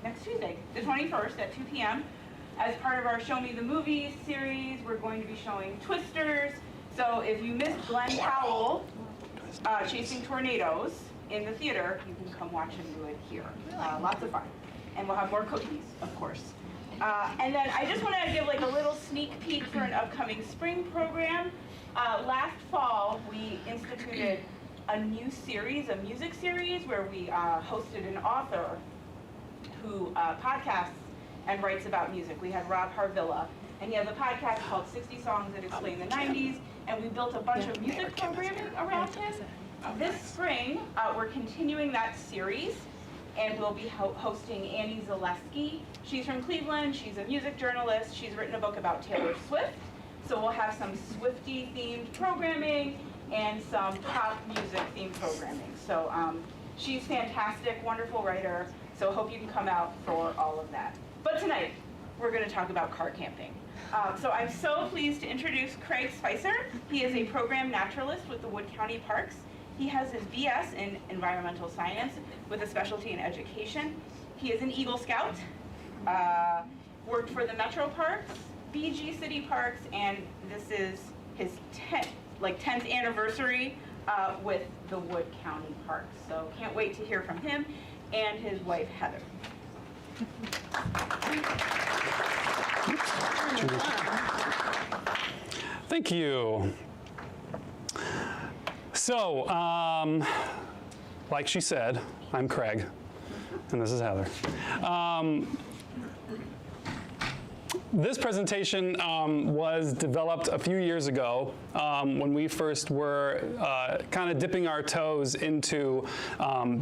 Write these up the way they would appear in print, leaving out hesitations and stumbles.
next Tuesday, the 21st at 2 p.m. As part of our Show Me the Movies series, we're going to be showing Twisters. So if you missed Glenn Powell chasing tornadoes in the theater, you can come watch him do it here. Lots of fun. And we'll have more cookies, of course. And then I just want to give like a little sneak peek for an upcoming spring program. Last fall, we instituted a new series, a music series, where we hosted an author who podcasts and writes about music. We had Rob Harvilla, and he has a podcast called 60 Songs That Explain the 90s, and we built a bunch of music programming around him. This spring, we're continuing that series, and we'll be hosting Annie Zaleski. She's from Cleveland, she's a music journalist, she's written a book about Taylor Swift, so we'll have some Swiftie-themed programming and some pop music-themed programming. So she's fantastic, wonderful writer, so hope you can come out for all of that. But tonight, we're going to talk about car camping. So I'm so pleased to introduce Craig Spicer. He is a program naturalist with the Wood County Parks. He has his BS in environmental science with a specialty in education. He is an Eagle Scout, worked for the Metro Parks, BG City Parks, and this is his 10th anniversary with the Wood County Parks. So can't wait to hear from him and his wife, Heather. Thank you. So, like she said, I'm Craig, and this is Heather. This presentation was developed a few years ago when we first were kind of dipping our toes into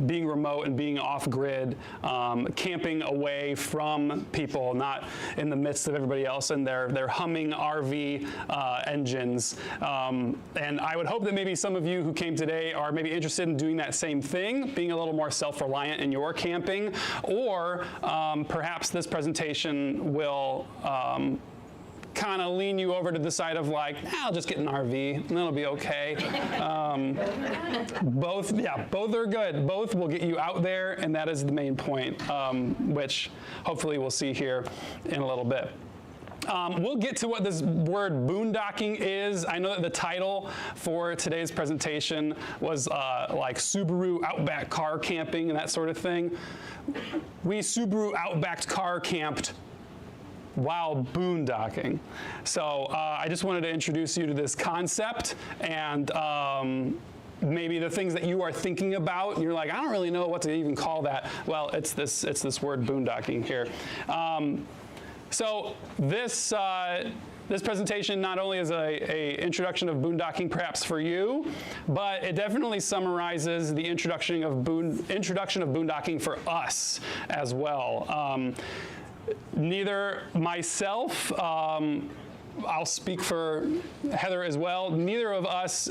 being remote and being off-grid, camping away from people, not in the midst of everybody else and their humming RV engines. And I would hope that maybe some of you who came today are maybe interested in doing that same thing, being a little more self-reliant in your camping, or perhaps this presentation will kind of lean you over to the side of like, I'll just get an RV and that'll be okay. Both are good. Both will get you out there, and that is the main point, which hopefully we'll see here in a little bit. We'll get to what this word boondocking is. I know that the title for today's presentation was like Subaru Outback car camping and that sort of thing. We Subaru Outback car camped while boondocking. So I just wanted to introduce you to this concept and maybe the things that you are thinking about. And you're like, I don't really know what to even call that. Well, it's this word boondocking here. So this presentation not only is a introduction of boondocking perhaps for you, but it definitely summarizes the introduction of boondocking for us as well. Neither myself, I'll speak for Heather as well, neither of us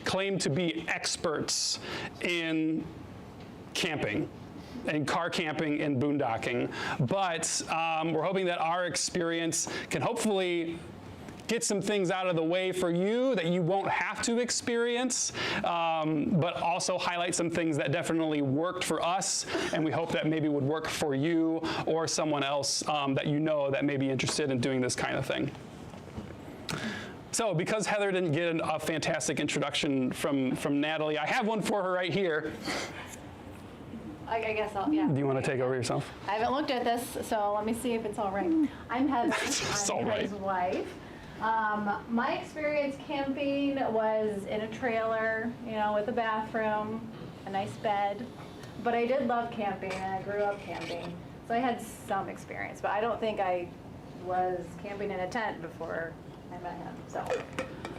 claim to be experts in camping and car camping and boondocking, but we're hoping that our experience can hopefully get some things out of the way for you that you won't have to experience, but also highlight some things that definitely worked for us, and we hope that maybe would work for you or someone else that you know that may be interested in doing this kind of thing. So because Heather didn't get a fantastic introduction from Natalie, I have one for her right here. I guess I'll, yeah. Do you want to take over yourself? I haven't looked at this, so let me see if it's all right. I'm Heather, I'm Craig's wife. My experience camping was in a trailer, you know, with a bathroom, a nice bed. But I did love camping, and I grew up camping. So I had some experience, but I don't think I was camping in a tent before I met him. So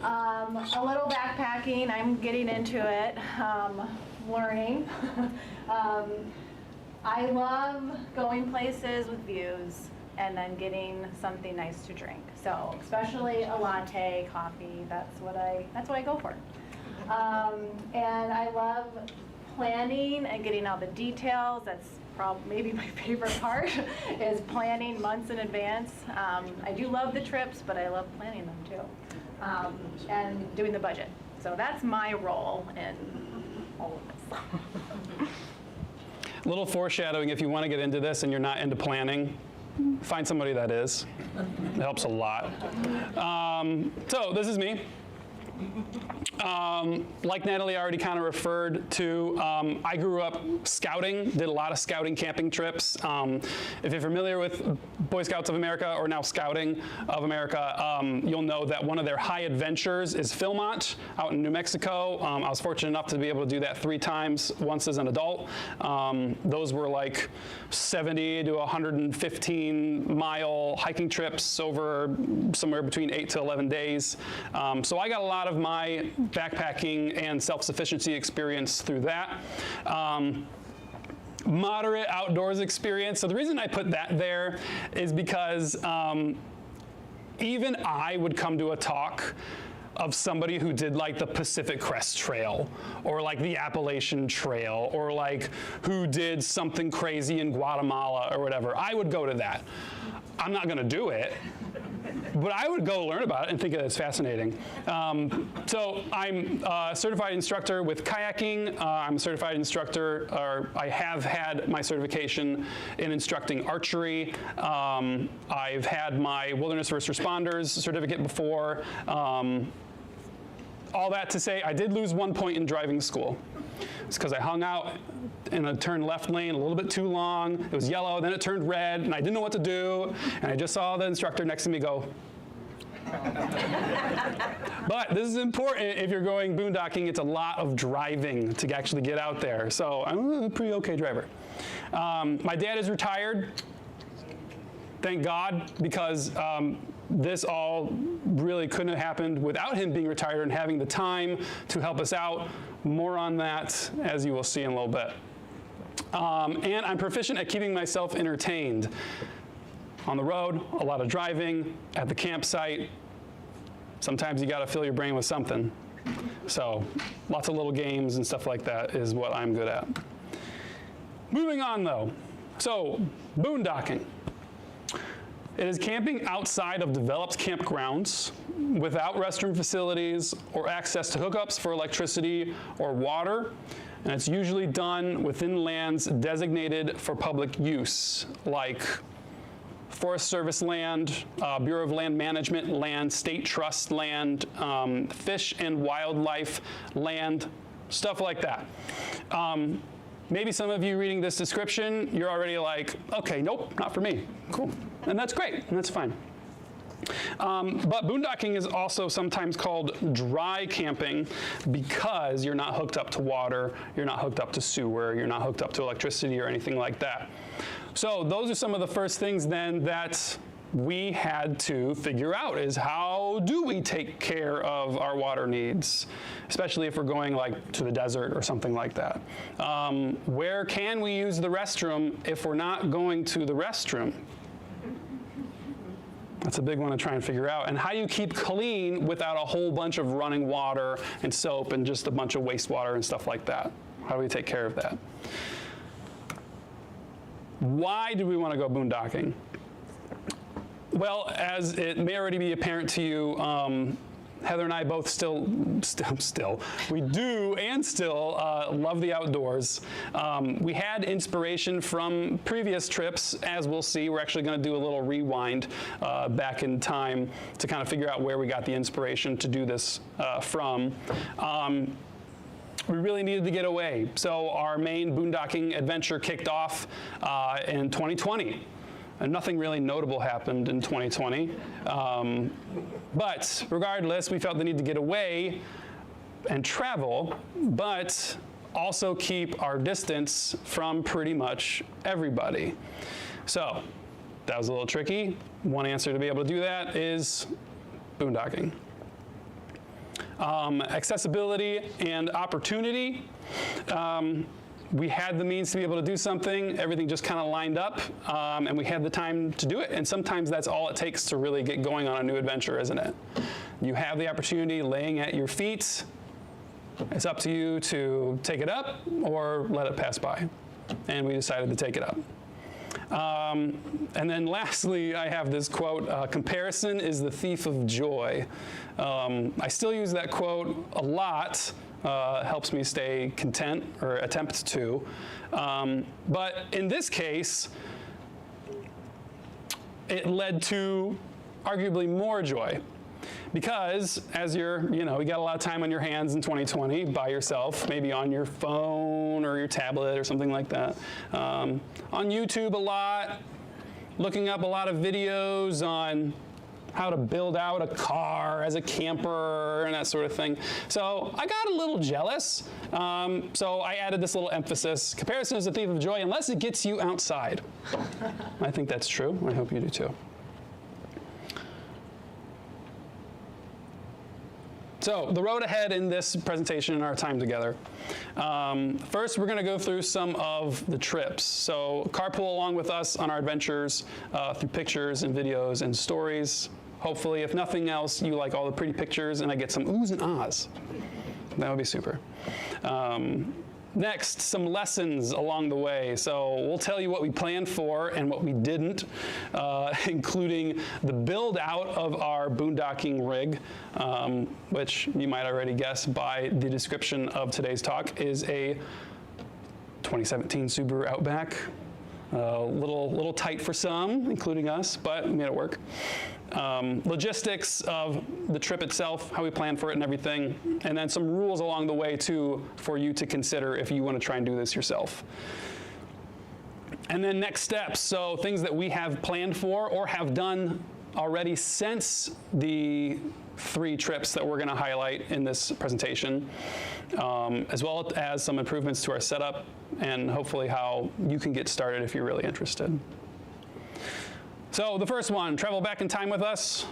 a little backpacking, I'm getting into it, learning. I love going places with views and then getting something nice to drink. So especially a latte, coffee, that's what I go for. And I love planning and getting all the details. That's probably maybe my favorite part is planning months in advance. I do love the trips, but I love planning them too. And doing the budget. So that's my role in all of this. little foreshadowing, if you want to get into this and you're not into planning, find somebody that is. It helps a lot. So this is me. Like Natalie already kind of referred to, I grew up scouting, did a lot of scouting camping trips. If you're familiar with Boy Scouts of America, or now Scouting of America, you'll know that one of their high adventures is Philmont out in New Mexico. I was fortunate enough to be able to do that 3 times, once as an adult. Those were like 70 to 115 mile hiking trips over somewhere between 8 to 11 days. So I got a lot of my backpacking and self-sufficiency experience through that. Moderate outdoors experience. So the reason I put that there is because even I would come to a talk of somebody who did like the Pacific Crest Trail, or like the Appalachian Trail, or like who did something crazy in Guatemala or whatever. I would go to that. I'm not gonna do it, but I would go learn about it and think it's fascinating. So I'm a certified instructor with kayaking. I'm a certified instructor, or I have had my certification in instructing archery. I've had my wilderness first responders certificate before. All that to say, I did lose 1 point in driving school. It's because I hung out in a turn left lane a little bit too long. It was yellow, then it turned red, and I didn't know what to do. And I just saw the instructor next to me go. But this is important if you're going boondocking. It's a lot of driving to actually get out there. So I'm a pretty okay driver. My dad is retired. Thank God, because this all really couldn't have happened without him being retired and having the time to help us out. More on that, as you will see in a little bit. And I'm proficient at keeping myself entertained. On the road, a lot of driving, at the campsite. Sometimes you gotta fill your brain with something. So lots of little games and stuff like that is what I'm good at. Moving on though. So boondocking. It is camping outside of developed campgrounds without restroom facilities or access to hookups for electricity or water. And it's usually done within lands designated for public use, like Forest Service land, Bureau of Land Management land, state trust land, fish and wildlife land, stuff like that. Maybe some of you reading this description, you're already like, okay, nope, not for me. Cool. And that's great, and that's fine. But boondocking is also sometimes called dry camping because you're not hooked up to water, you're not hooked up to sewer, you're not hooked up to electricity or anything like that. So those are some of the first things then that we had to figure out, is how do we take care of our water needs, especially if we're going like to the desert or something like that. Where can we use the restroom if we're not going to the restroom? That's a big one to try and figure out. And how do you keep clean without a whole bunch of running water and soap and just a bunch of wastewater and stuff like that? How do we take care of that? Why do we want to go boondocking? Well, as it may already be apparent to you, Heather and I both we do and still love the outdoors. We had inspiration from previous trips, as we'll see. We're actually going to do a little rewind back in time to kind of figure out where we got the inspiration to do this from. We really needed to get away. So our main boondocking adventure kicked off in 2020. And nothing really notable happened in 2020. But regardless, we felt the need to get away and travel, but also keep our distance from pretty much everybody. So that was a little tricky. One answer to be able to do that is boondocking. Accessibility and opportunity. We had the means to be able to do something, everything just kind of lined up, and we had the time to do it. And sometimes that's all it takes to really get going on a new adventure, isn't it? You have the opportunity laying at your feet. It's up to you to take it up or let it pass by. And we decided to take it up. And then lastly, I have this quote, comparison is the thief of joy. I still use that quote a lot. helps me stay content, or attempt to. But in this case, it led to arguably more joy. Because as you got a lot of time on your hands in 2020 by yourself, maybe on your phone or your tablet or something like that. On YouTube a lot, looking up a lot of videos on how to build out a car as a camper and that sort of thing. So I got a little jealous. So I added this little emphasis. Comparison is a thief of joy unless it gets you outside. I think that's true. I hope you do too. So the road ahead in this presentation and our time together. First, we're going to go through some of the trips. So carpool along with us on our adventures through pictures and videos and stories. Hopefully, if nothing else, you like all the pretty pictures and I get some oohs and ahs. That would be super. Next, some lessons along the way. So we'll tell you what we planned for and what we didn't, including the build out of our boondocking rig, which you might already guess by the description of today's talk, is a 2017 Subaru Outback. Little tight for some, including us, but we made it work. Logistics of the trip itself, how we plan for it and everything, and then some rules along the way too for you to consider if you want to try and do this yourself. And then next steps, so things that we have planned for or have done already since the 3 trips that we're going to highlight in this presentation, as well as some improvements to our setup and hopefully how you can get started if you're really interested. So the first one, travel back in time with us.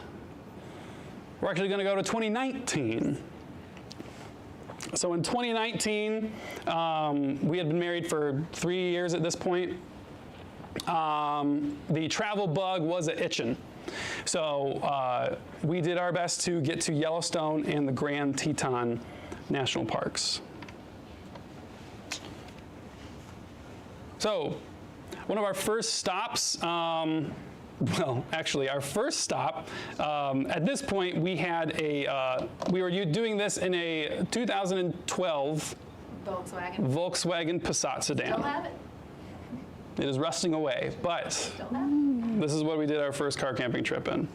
We're actually going to go to 2019. So in 2019, we had been married for 3 years at this point. The travel bug was a-itchin'. So we did our best to get to Yellowstone and the Grand Teton National Parks. So one of our first stops, well, actually, our first stop, at this point, we had we were doing this in a 2012 Volkswagen Passat sedan. Still have it. It is rusting away, but this is what we did our first car camping trip in.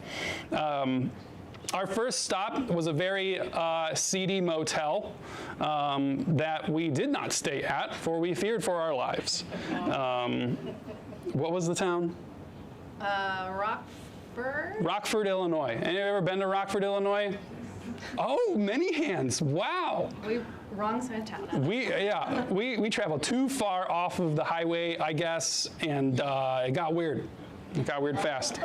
Our first stop was a very seedy motel that we did not stay at, for we feared for our lives. What was the town? Rockford? Rockford, Illinois. Any of you ever been to Rockford, Illinois? Oh, many hands. Wow. Wrong side of town. We traveled too far off of the highway, I guess, and it got weird. It got weird fast.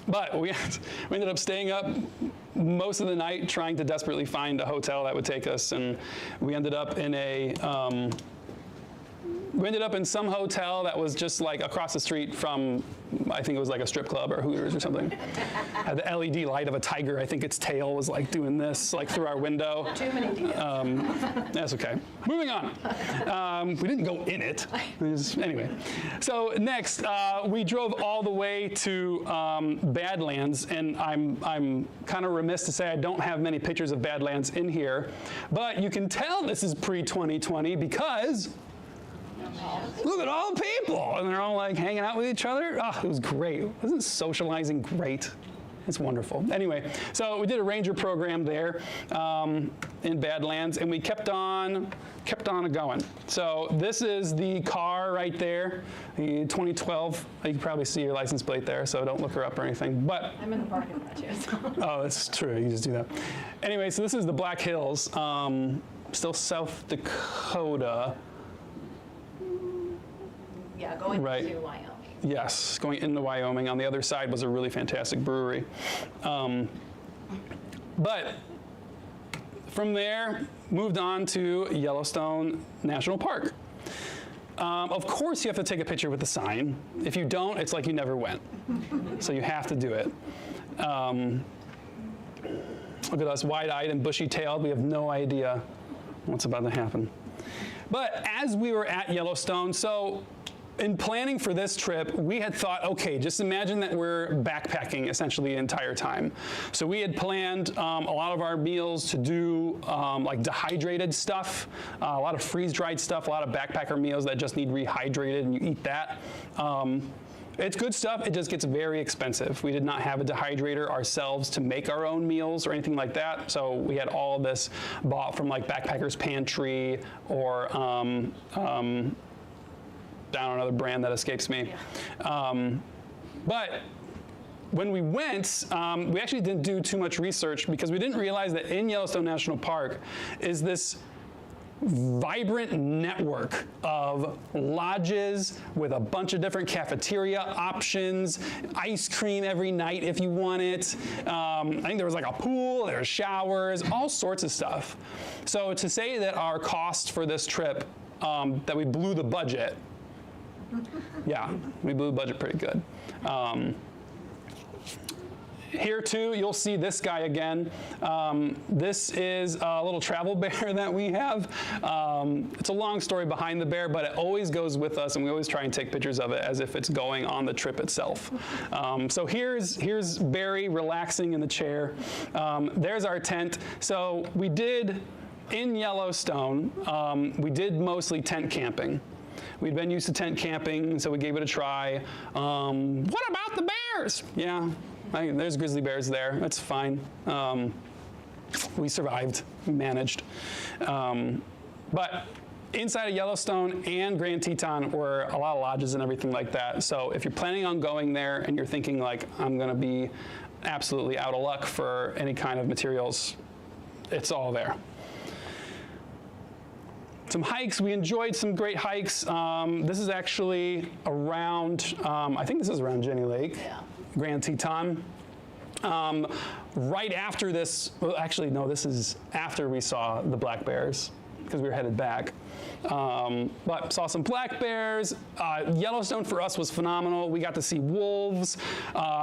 But we ended up staying up most of the night trying to desperately find a hotel that would take us, and we ended up in some hotel that was just like across the street from, I think it was like a strip club or Hooters or something. Had the LED light of a tiger. I think its tail was like doing this, like through our window. Too many details. That's okay. Moving on. We didn't go in it. Anyway, so next we drove all the way to Badlands, and I'm kind of remiss to say I don't have many pictures of Badlands in here, but you can tell this is pre-2020 because look at all the people, and they're all like hanging out with each other. Oh, it was great. Wasn't socializing great? It's wonderful. Anyway, so we did a ranger program there in Badlands, and we kept on going. So this is the car right there, the 2012. You can probably see your license plate there, so don't look her up or anything. But I'm in the parking lot too. So. Oh, that's true. You can just do that. Anyway, so this is the Black Hills, still South Dakota. Yeah, going Right. to Wyoming. Yes, going into Wyoming. On the other side was a really fantastic brewery. But from there, moved on to Yellowstone National Park. Of course, you have to take a picture with the sign. If you don't, it's like you never went. So you have to do it. Look at us, wide-eyed and bushy-tailed. We have no idea what's about to happen. But as we were at Yellowstone, so in planning for this trip, we had thought, okay, just imagine that we're backpacking essentially the entire time. So we had planned a lot of our meals to do like dehydrated stuff, a lot of freeze-dried stuff, a lot of backpacker meals that just need rehydrated and you eat that. It's good stuff, it just gets very expensive. We did not have a dehydrator ourselves to make our own meals or anything like that, so we had all of this bought from like Backpacker's Pantry or down another brand that escapes me. But when we went, we actually didn't do too much research because we didn't realize that in Yellowstone National Park is this vibrant network of lodges with a bunch of different cafeteria options, ice cream every night if you want it. I think there was like a pool, there were showers, all sorts of stuff. So to say that our cost for this trip, that we blew the budget, yeah, we blew the budget pretty good. Here too, you'll see this guy again. This is a little travel bear that we have. It's a long story behind the bear, but it always goes with us, and we always try and take pictures of it as if it's going on the trip itself. So here's Barry relaxing in the chair. There's our tent. So we did, in Yellowstone, we did mostly tent camping. We'd been used to tent camping, so we gave it a try. What about the bears? Yeah, there's grizzly bears there. That's fine. We survived, we managed. But inside of Yellowstone and Grand Teton were a lot of lodges and everything like that. So if you're planning on going there and you're thinking like, I'm gonna be absolutely out of luck for any kind of materials, it's all there. Some hikes, we enjoyed some great hikes. This is actually around, I think this is around Jenny Lake, Grand Teton. Right after this, well actually no, this is after we saw the black bears because we were headed back. But saw some black bears. Yellowstone for us was phenomenal. We got to see wolves.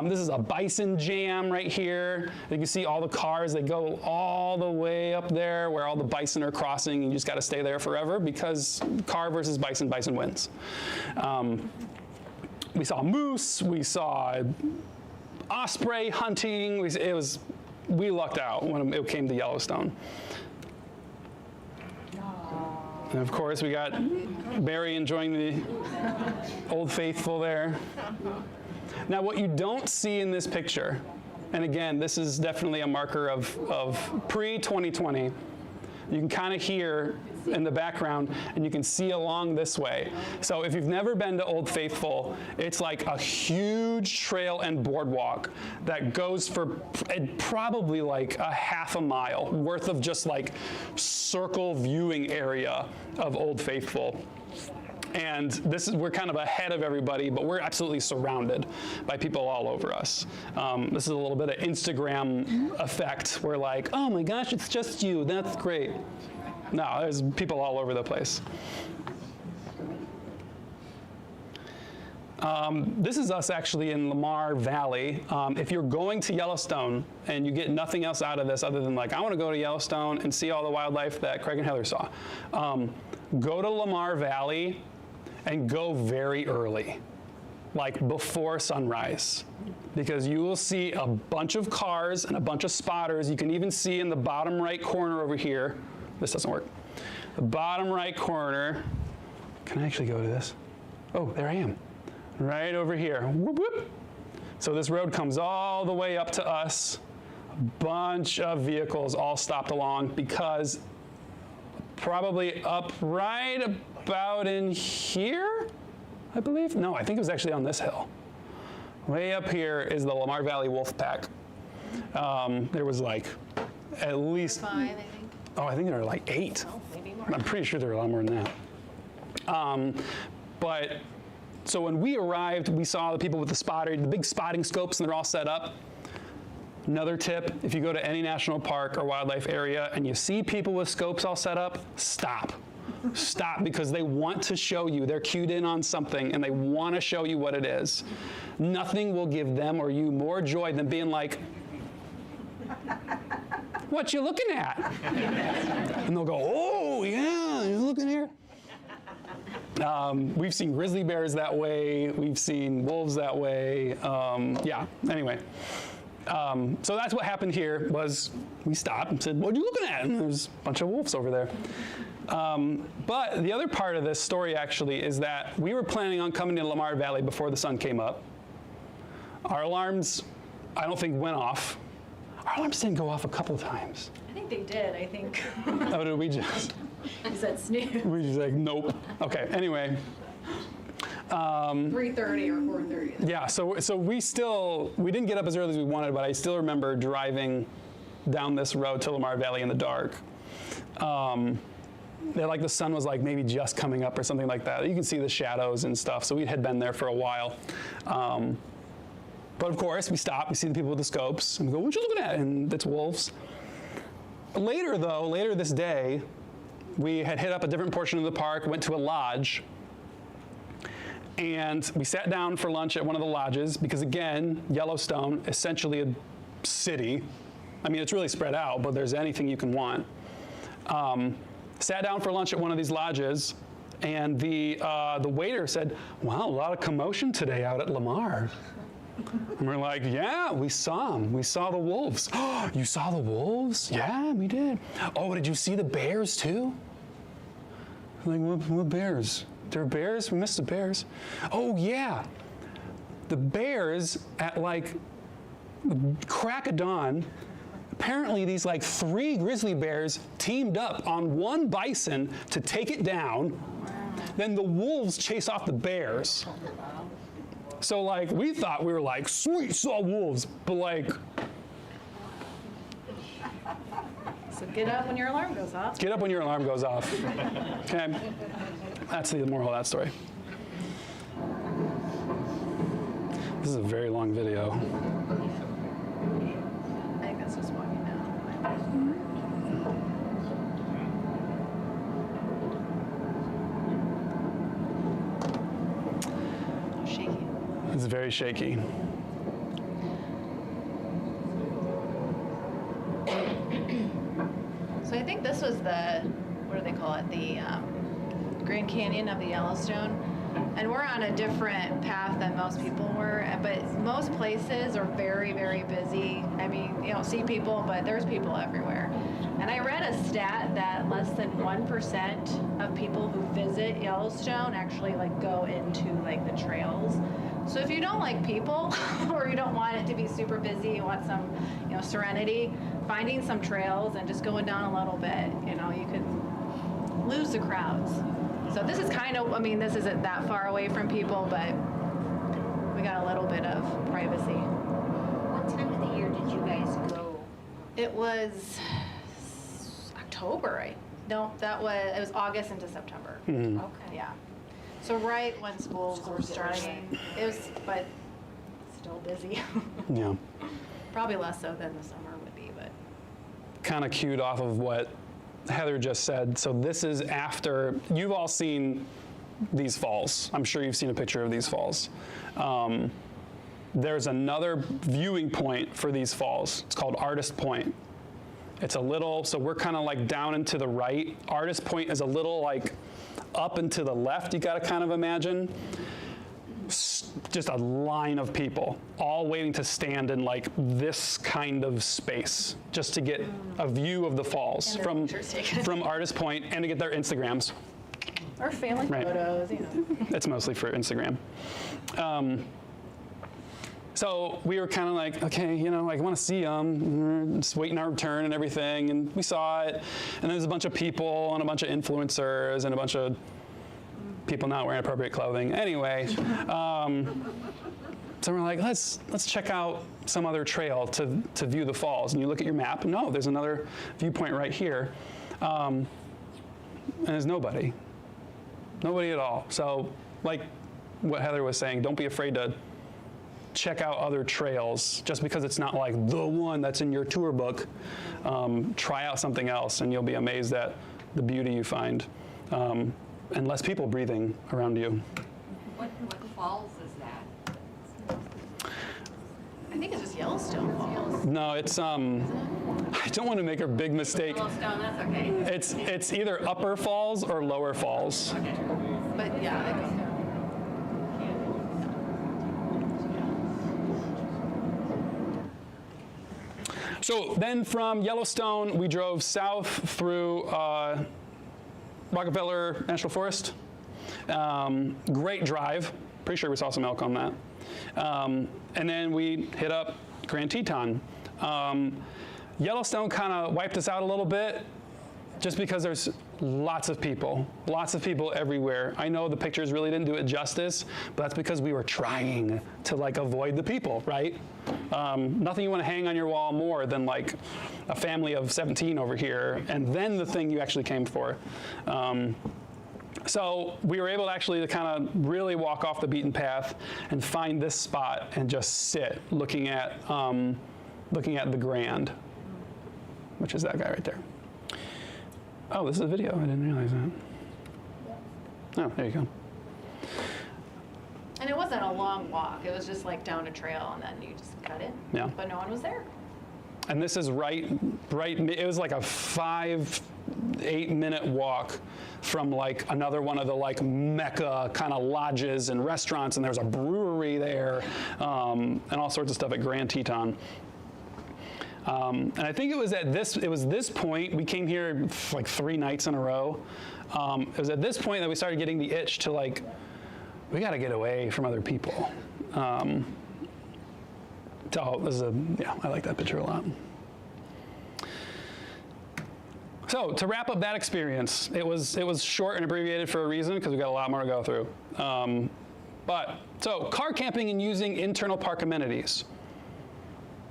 This is a bison jam right here. You can see all the cars. They go all the way up there where all the bison are crossing. You just got to stay there forever because car versus bison, bison wins. We saw moose. We saw osprey hunting. We lucked out when it came to Yellowstone. And of course, we got Barry enjoying the Old Faithful there. Now, what you don't see in this picture, and again, this is definitely a marker of pre-2020, you can kind of hear in the background, and you can see along this way. So if you've never been to Old Faithful, it's like a huge trail and boardwalk that goes for probably like a half a mile worth of just like circle viewing area of Old Faithful. And we're kind of ahead of everybody, but we're absolutely surrounded by people all over us. This is a little bit of Instagram effect. We're like, oh my gosh, it's just you, that's great. No, there's people all over the place. This is us actually in Lamar Valley. If you're going to Yellowstone and you get nothing else out of this other than like, I want to go to Yellowstone and see all the wildlife that Craig and Heather saw, go to Lamar Valley and go very early, like before sunrise, because you will see a bunch of cars and a bunch of spotters. You can even see in the bottom right corner over here, this doesn't work, the bottom right corner, can I actually go to this? Oh, there I am. Right over here, whoop, whoop. So this road comes all the way up to us. A bunch of vehicles all stopped along because probably up right about in here, I believe. No, I think it was actually on this hill. Way up here is the Lamar Valley Wolf Pack. There was like at least, 5, I think. Oh, I think there were like 8. Oh, maybe more. I'm pretty sure there were a lot more than that. But so when we arrived, we saw the people with the big spotting scopes, and they're all set up. Another tip, if you go to any national park or wildlife area and you see people with scopes all set up, stop. Stop, because they want to show you. They're cued in on something, and they want to show you what it is. Nothing will give them or you more joy than being like, what you looking at? And they'll go, oh, yeah, you're looking here. We've seen grizzly bears that way. We've seen wolves that way. Yeah, anyway. So that's what happened here was we stopped and said, what are you looking at? And there's a bunch of wolves over there. But the other part of this story actually is that we were planning on coming to Lamar Valley before the sun came up. Our alarms, I don't think, went off. Our alarms didn't go off a couple of times. I think they did, I think. Oh, did we just? You said snooze. We just like, nope. Okay, anyway. 3:30 or 4:30. Yeah, so we didn't get up as early as we wanted, but I still remember driving down this road to Lamar Valley in the dark. Like the sun was like maybe just coming up or something like that. You can see the shadows and stuff, so we had been there for a while. But of course, we stop, we see the people with the scopes, and we go, what you looking at? And it's wolves. Later this day, we had hit up a different portion of the park, went to a lodge, and we sat down for lunch at one of the lodges because, again, Yellowstone, essentially a city. I mean, it's really spread out, but there's anything you can want. Sat down for lunch at one of these lodges, and the waiter said, wow, a lot of commotion today out at Lamar. And we're like, yeah, we saw them. We saw the wolves. Oh, you saw the wolves? Yeah, we did. Oh, did you see the bears too? I'm like, what bears? There are bears? We missed the bears. Oh, yeah. The bears at like crack of dawn, apparently these like 3 grizzly bears teamed up on one bison to take it down. Wow. Then the wolves chase off the bears. So like we thought we were like, sweet, saw wolves, but like. So get up when your alarm goes off. Get up when your alarm goes off. Okay, that's the moral of that story. This is a very long video. I think that's just walking down. Shaky. It's very shaky. So I think this was the, what do they call it? The Grand Canyon of the Yellowstone. And we're on a different path than most people were, but most places are very, very busy. I mean, you don't see people, but there's people everywhere. And I read a stat that less than 1% of people who visit Yellowstone actually like go into like the trails. So if you don't like people or you don't want it to be super busy, you want some, you know, serenity, finding some trails and just going down a little bit, you know, you could lose the crowds. So this is kind of, I mean, this isn't that far away from people, but we got a little bit of privacy. What time of the year did you guys go? It was October, it was August into September. Mm-hmm. Okay. Yeah. So right when schools were starting, it was, but still busy. Yeah. Probably less so than the summer would be, but. Kind of cued off of what Heather just said. So this is after, you've all seen these falls. I'm sure you've seen a picture of these falls. There's another viewing point for these falls. It's called Artist Point. It's a little, so we're kind of like down and to the right. Artist Point is a little like up and to the left, you gotta kind of imagine. Just a line of people, all waiting to stand in like this kind of space, just to get a view of the falls from Artist Point and to get their Instagrams. Or family photos, you know. It's mostly for Instagram. So we were kind of like, okay, you know, like I want to see them. We're just waiting our turn and everything, and we saw it. And there's a bunch of people and a bunch of influencers and a bunch of people not wearing appropriate clothing. Anyway, so we're like, let's check out some other trail to view the falls. And you look at your map, and no, there's another viewpoint right here, and there's nobody at all. So like what Heather was saying, don't be afraid to check out other trails just because it's not like the one that's in your tour book. Try out something else, and you'll be amazed at the beauty you find. And less people breathing around you. What falls is that? I think it's just Yellowstone Falls. No, it's I don't want to make a big mistake. Yellowstone, that's okay. It's either Upper Falls or Lower Falls. Okay. But yeah, they go. So then from Yellowstone, we drove south through Rockefeller National Forest. Great drive. Pretty sure we saw some elk on that. And then we hit up Grand Teton. Yellowstone kind of wiped us out a little bit just because there's lots of people everywhere. I know the pictures really didn't do it justice, but that's because we were trying to like avoid the people, right? Nothing you want to hang on your wall more than like a family of 17 over here, and then the thing you actually came for. So we were able to actually kind of really walk off the beaten path and find this spot and just sit looking at the Grand, which is that guy right there. Oh, this is a video. I didn't realize that. Oh, there you go. And it wasn't a long walk. It was just like down a trail, and then you just cut it. Yeah. But no one was there. And this is right. It was like a 5-8 minute walk from like another one of the like Mecca kind of lodges and restaurants, and there's a brewery there, and all sorts of stuff at Grand Teton. And I think it was this point, we came here like 3 nights in a row. It was at this point that we started getting the itch to like, we got to get away from other people. So I like that picture a lot. So to wrap up that experience, it was short and abbreviated for a reason because we got a lot more to go through. So car camping and using internal park amenities.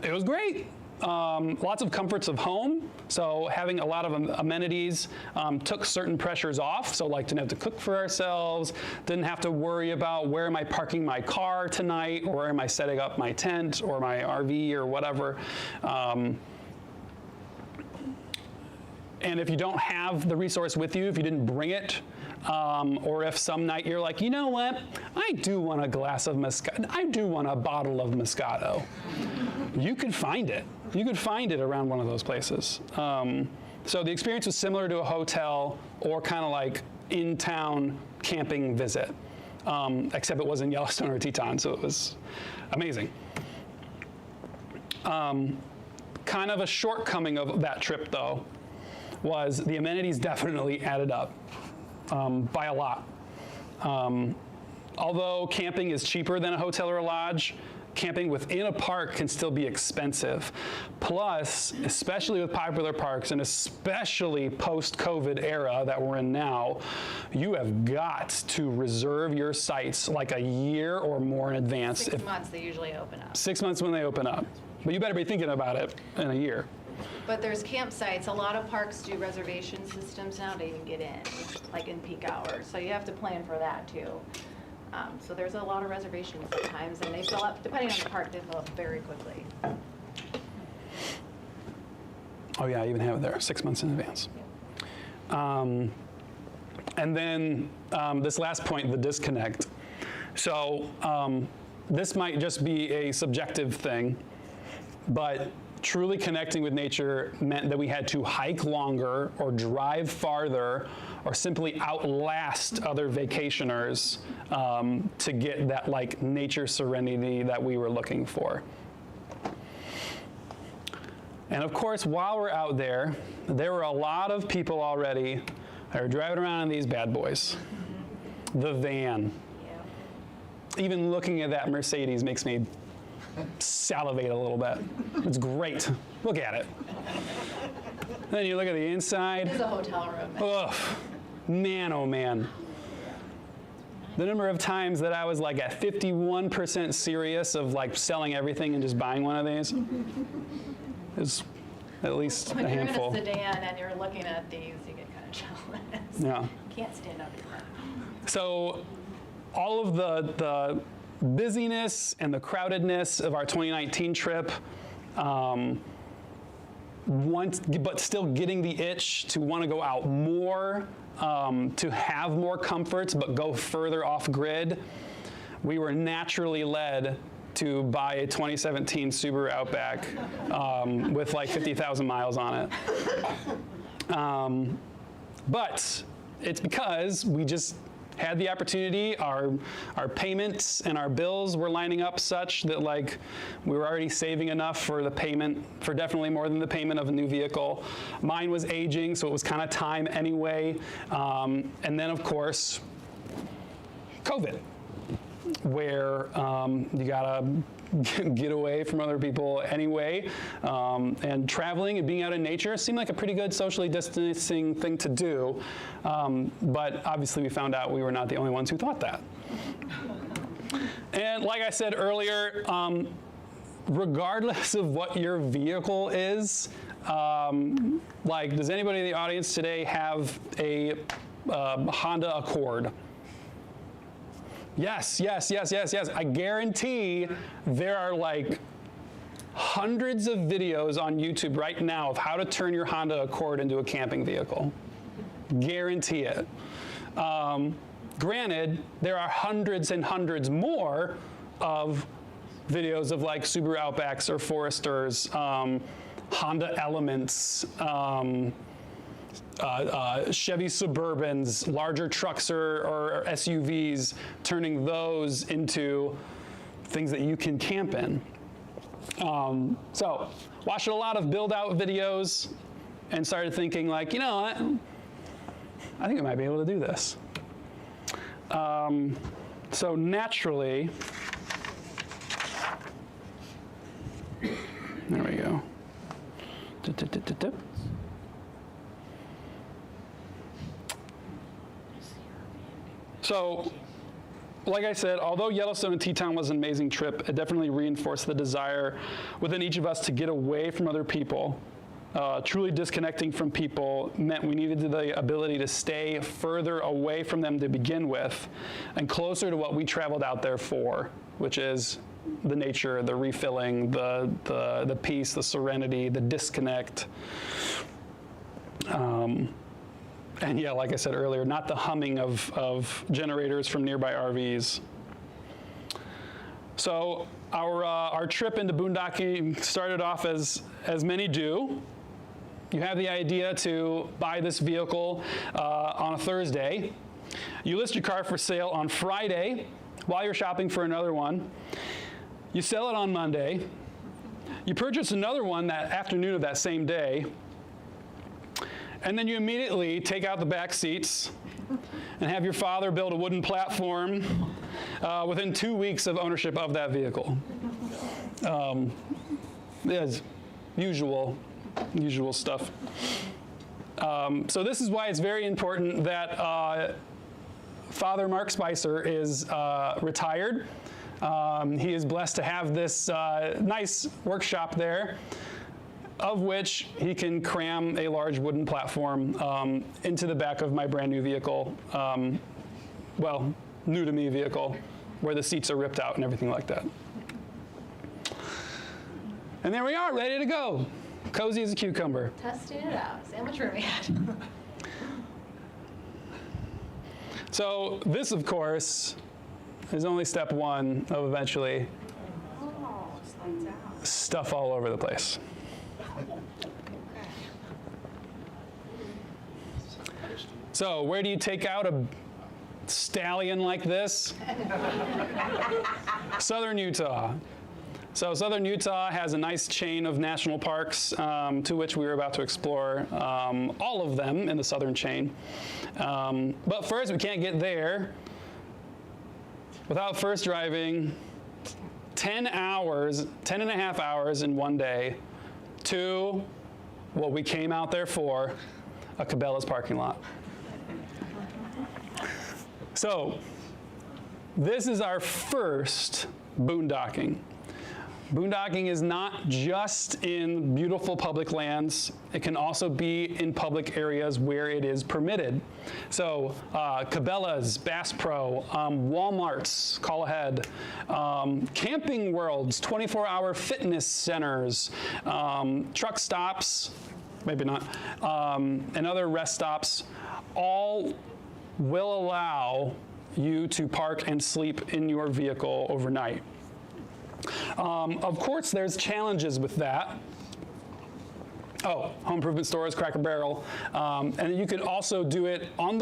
It was great. Lots of comforts of home. So having a lot of amenities took certain pressures off. So like didn't have to cook for ourselves, didn't have to worry about where am I parking my car tonight, or where am I setting up my tent or my RV or whatever. And if you don't have the resource with you, if you didn't bring it, or if some night you're like, you know what, I do want a glass of Moscato, I do want a bottle of Moscato, you could find it. You could find it around one of those places. So the experience was similar to a hotel or kind of like in-town camping visit, except it was in Yellowstone or Teton, so it was amazing. Kind of a shortcoming of that trip, though, was the amenities definitely added up by a lot. Although camping is cheaper than a hotel or a lodge, camping within a park can still be expensive. Plus, especially with popular parks, and especially post-COVID era that we're in now, you have got to reserve your sites like a year or more in advance. 6 months they usually open up. 6 months when they open up. But you better be thinking about it in a year. But there's campsites. A lot of parks do reservation systems now to even get in, like in peak hours. So you have to plan for that too. So there's a lot of reservations sometimes, and they fill up, depending on the park, they fill up very quickly. Oh yeah, I even have it there, 6 months in advance. And then this last point, the disconnect. So this might just be a subjective thing, but truly connecting with nature meant that we had to hike longer or drive farther or simply outlast other vacationers to get that like nature serenity that we were looking for. And of course, while we're out there, there were a lot of people already that were driving around in these bad boys. The van. Yeah. Even looking at that Mercedes makes me salivate a little bit. It's great. Look at it. Then you look at the inside. It is a hotel room. Ugh, man, oh man. The number of times that I was like at 51% serious of like selling everything and just buying one of these is at least a handful. When you're in a sedan and you're looking at these, you get kind of jealous. Yeah. You can't stand up here. So all of the busyness and the crowdedness of our 2019 trip, but still getting the itch to want to go out more, to have more comforts, but go further off grid, we were naturally led to buy a 2017 Subaru Outback with like 50,000 miles on it. But it's because we just had the opportunity. Our payments and our bills were lining up such that like we were already saving enough for the payment, for definitely more than the payment of a new vehicle. Mine was aging, so it was kind of time anyway. And then of course, COVID, where you gotta get away from other people anyway, and traveling and being out in nature seemed like a pretty good socially distancing thing to do, but obviously we found out we were not the only ones who thought that. And like I said earlier, regardless of what your vehicle is, like does anybody in the audience today have a Honda Accord? Yes, yes, yes, yes, yes. I guarantee there are like hundreds of videos on YouTube right now of how to turn your Honda Accord into a camping vehicle. Guarantee it. Granted, there are hundreds and hundreds more of videos of like Subaru Outbacks or Foresters, Honda Elements, Chevy Suburbans, larger trucks or SUVs, turning those into things that you can camp in. So watched a lot of build-out videos and started thinking like, you know what, I think I might be able to do this. So naturally, there we go. So, like I said, although Yellowstone and Teton was an amazing trip, it definitely reinforced the desire within each of us to get away from other people. Truly disconnecting from people meant we needed the ability to stay further away from them to begin with and closer to what we traveled out there for, which is the nature, the refilling, the peace, the serenity, the disconnect. And yeah, like I said earlier, not the humming of generators from nearby RVs. So our trip into boondocking started off as many do. You have the idea to buy this vehicle on a Thursday. You list your car for sale on Friday while you're shopping for another one. You sell it on Monday. You purchase another one that afternoon of that same day. And then you immediately take out the back seats and have your father build a wooden platform within 2 weeks of ownership of that vehicle. Yes, usual stuff. So this is why it's very important that Father Mark Spicer is retired. He is blessed to have this nice workshop there, of which he can cram a large wooden platform into the back of my brand new vehicle, well, new to me vehicle, where the seats are ripped out and everything like that. And there we are, ready to go. Cozy as a cucumber. Testing it out. Sandwich room yet. So this, of course, is only step one of eventually stuff all over the place. So where do you take out a stallion like this? Southern Utah. So Southern Utah has a nice chain of national parks to which we were about to explore all of them in the southern chain. But first, we can't get there without first driving 10 and a half hours in one day to what we came out there for, a Cabela's parking lot. So this is our first boondocking. Boondocking is not just in beautiful public lands. It can also be in public areas where it is permitted. So Cabela's, Bass Pro, Walmart's, call ahead, camping worlds, 24-hour fitness centers, truck stops, maybe not, and other rest stops, all will allow you to park and sleep in your vehicle overnight. Of course, there's challenges with that. Oh, home improvement stores, Cracker Barrel, and you could also do it on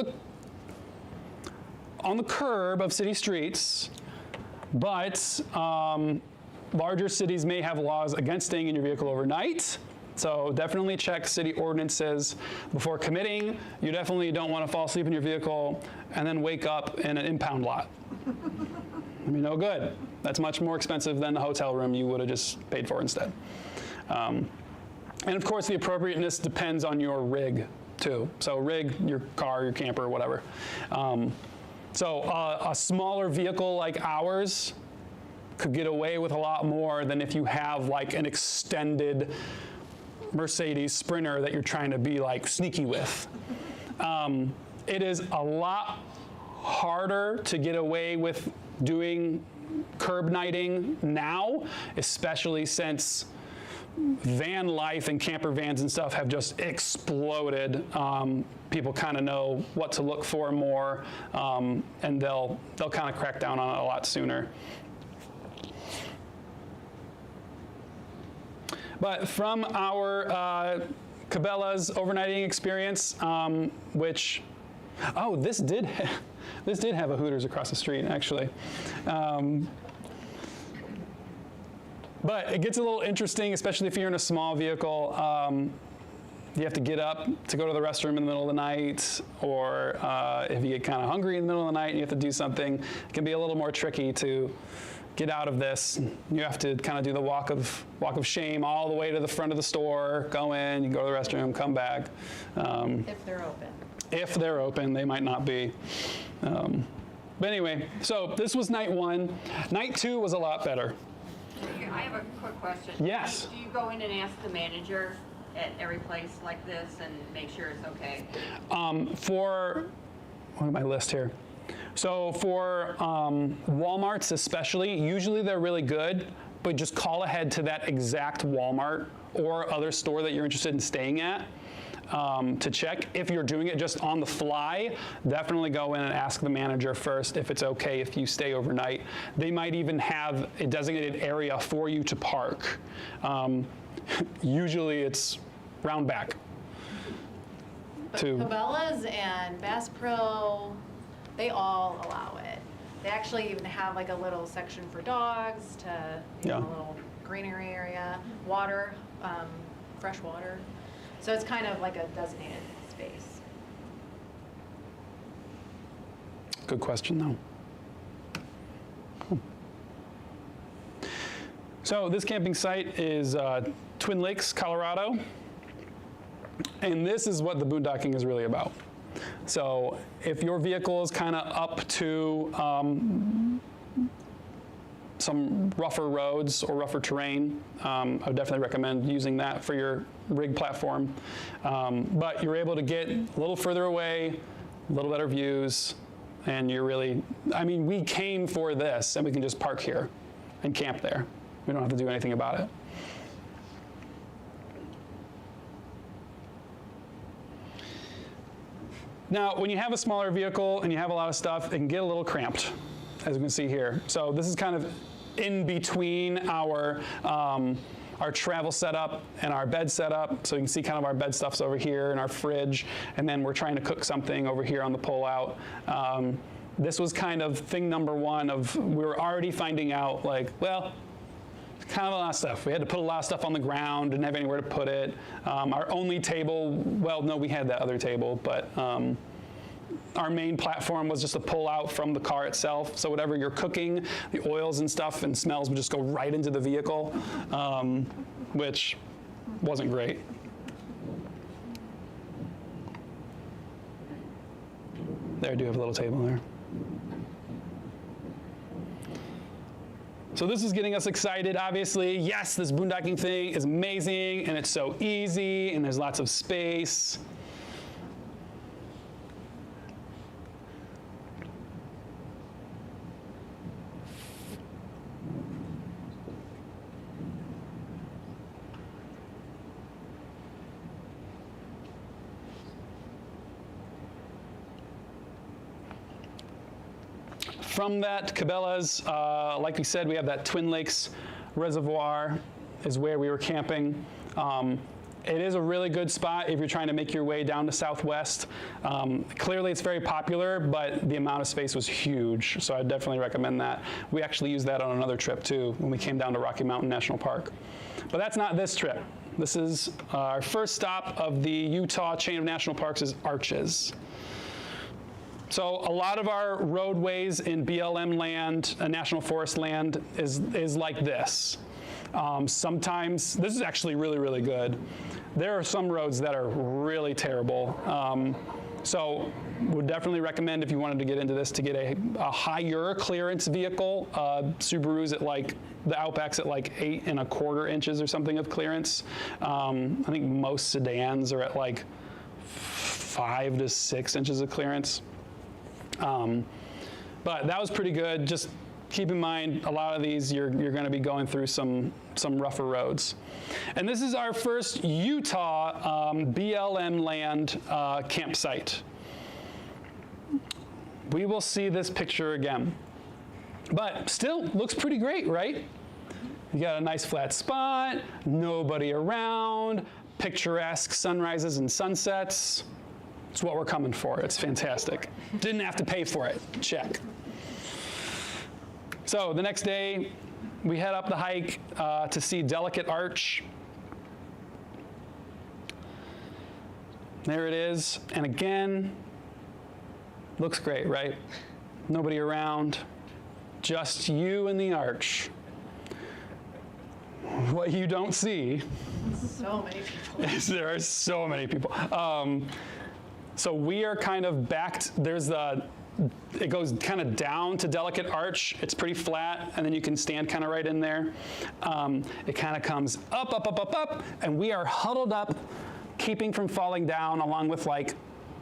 on the curb of city streets, but larger cities may have laws against staying in your vehicle overnight. So definitely check city ordinances before committing. You definitely don't want to fall asleep in your vehicle and then wake up in an impound lot. I mean, no good. That's much more expensive than the hotel room you would have just paid for instead. And of course, the appropriateness depends on your rig too. So rig, your car, your camper, whatever. So a smaller vehicle like ours could get away with a lot more than if you have like an extended Mercedes Sprinter that you're trying to be like sneaky with. It is a lot harder to get away with doing curb nighting now, especially since van life and camper vans and stuff have just exploded. People kind of know what to look for more, and they'll kind of crack down on it a lot sooner. But from our Cabela's overnighting experience, which, oh, this did have a Hooters across the street, actually. But it gets a little interesting, especially if you're in a small vehicle. You have to get up to go to the restroom in the middle of the night, or if you get kind of hungry in the middle of the night and you have to do something, it can be a little more tricky to get out of this. You have to kind of do the walk of shame all the way to the front of the store, go in, you go to the restroom, come back. If they're open. If they're open, they might not be. But anyway, so this was night 1. Night 2 was a lot better. I have a quick question. Yes. Do you go in and ask the manager at every place like this and make sure it's okay? Look at my list here. So for Walmarts especially, usually they're really good, but just call ahead to that exact Walmart or other store that you're interested in staying at to check. If you're doing it just on the fly, definitely go in and ask the manager first if it's okay if you stay overnight. They might even have a designated area for you to park. Usually it's round back. But Cabela's and Bass Pro, they all allow it. They actually even have like a little section for dogs to, a little greenery area, water, fresh water. So it's kind of like a designated space. Good question, though. Cool. So this camping site is Twin Lakes, Colorado. And this is what the boondocking is really about. So if your vehicle is kind of up to some rougher roads or rougher terrain, I would definitely recommend using that for your rig platform. But you're able to get a little further away, a little better views, and you're really, I mean, we came for this, and we can just park here and camp there. We don't have to do anything about it. Now, when you have a smaller vehicle and you have a lot of stuff, it can get a little cramped, as you can see here. So this is kind of in between our travel setup and our bed setup. So you can see kind of our bed stuff's over here and our fridge, and then we're trying to cook something over here on the pull-out. This was kind of thing number 1 of, we were already finding out, like, well, kind of a lot of stuff. We had to put a lot of stuff on the ground, didn't have anywhere to put it. Our only table, well, no, we had that other table, but our main platform was just a pull out from the car itself. So whatever you're cooking, the oils and stuff and smells would just go right into the vehicle, which wasn't great. There, I do have a little table there. So this is getting us excited, obviously. Yes, this boondocking thing is amazing, and it's so easy, and there's lots of space. From that, Cabela's, like we said, we have that Twin Lakes Reservoir is where we were camping. It is a really good spot if you're trying to make your way down to Southwest. Clearly it's very popular, but the amount of space was huge, so I definitely recommend that. We actually used that on another trip too, when we came down to Rocky Mountain National Park. But that's not this trip. This is our first stop of the Utah chain of national parks is Arches. So a lot of our roadways in BLM land, national forest land, is like this. Sometimes, this is actually really, really good. There are some roads that are really terrible. So would definitely recommend if you wanted to get into this to get a higher clearance vehicle. Subaru's at like, the Outback's at like 8 1/4 inches or something of clearance. I think most sedans are at like 5 to 6 inches of clearance. But that was pretty good. Just keep in mind, a lot of these you're going to be going through some rougher roads. And this is our first Utah BLM land campsite. We will see this picture again. But still looks pretty great, right? You got a nice flat spot, nobody around, picturesque sunrises and sunsets. It's what we're coming for. It's fantastic. Didn't have to pay for it. Check. So the next day, we head up the hike to see Delicate Arch. There it is. And again, looks great, right? Nobody around, just you and the arch. What you don't see So many people. is there are so many people. So we are kind of backed. It goes kind of down to Delicate Arch. It's pretty flat, and then you can stand kind of right in there. It kind of comes up, up, up, up, up, and we are huddled up, keeping from falling down, along with like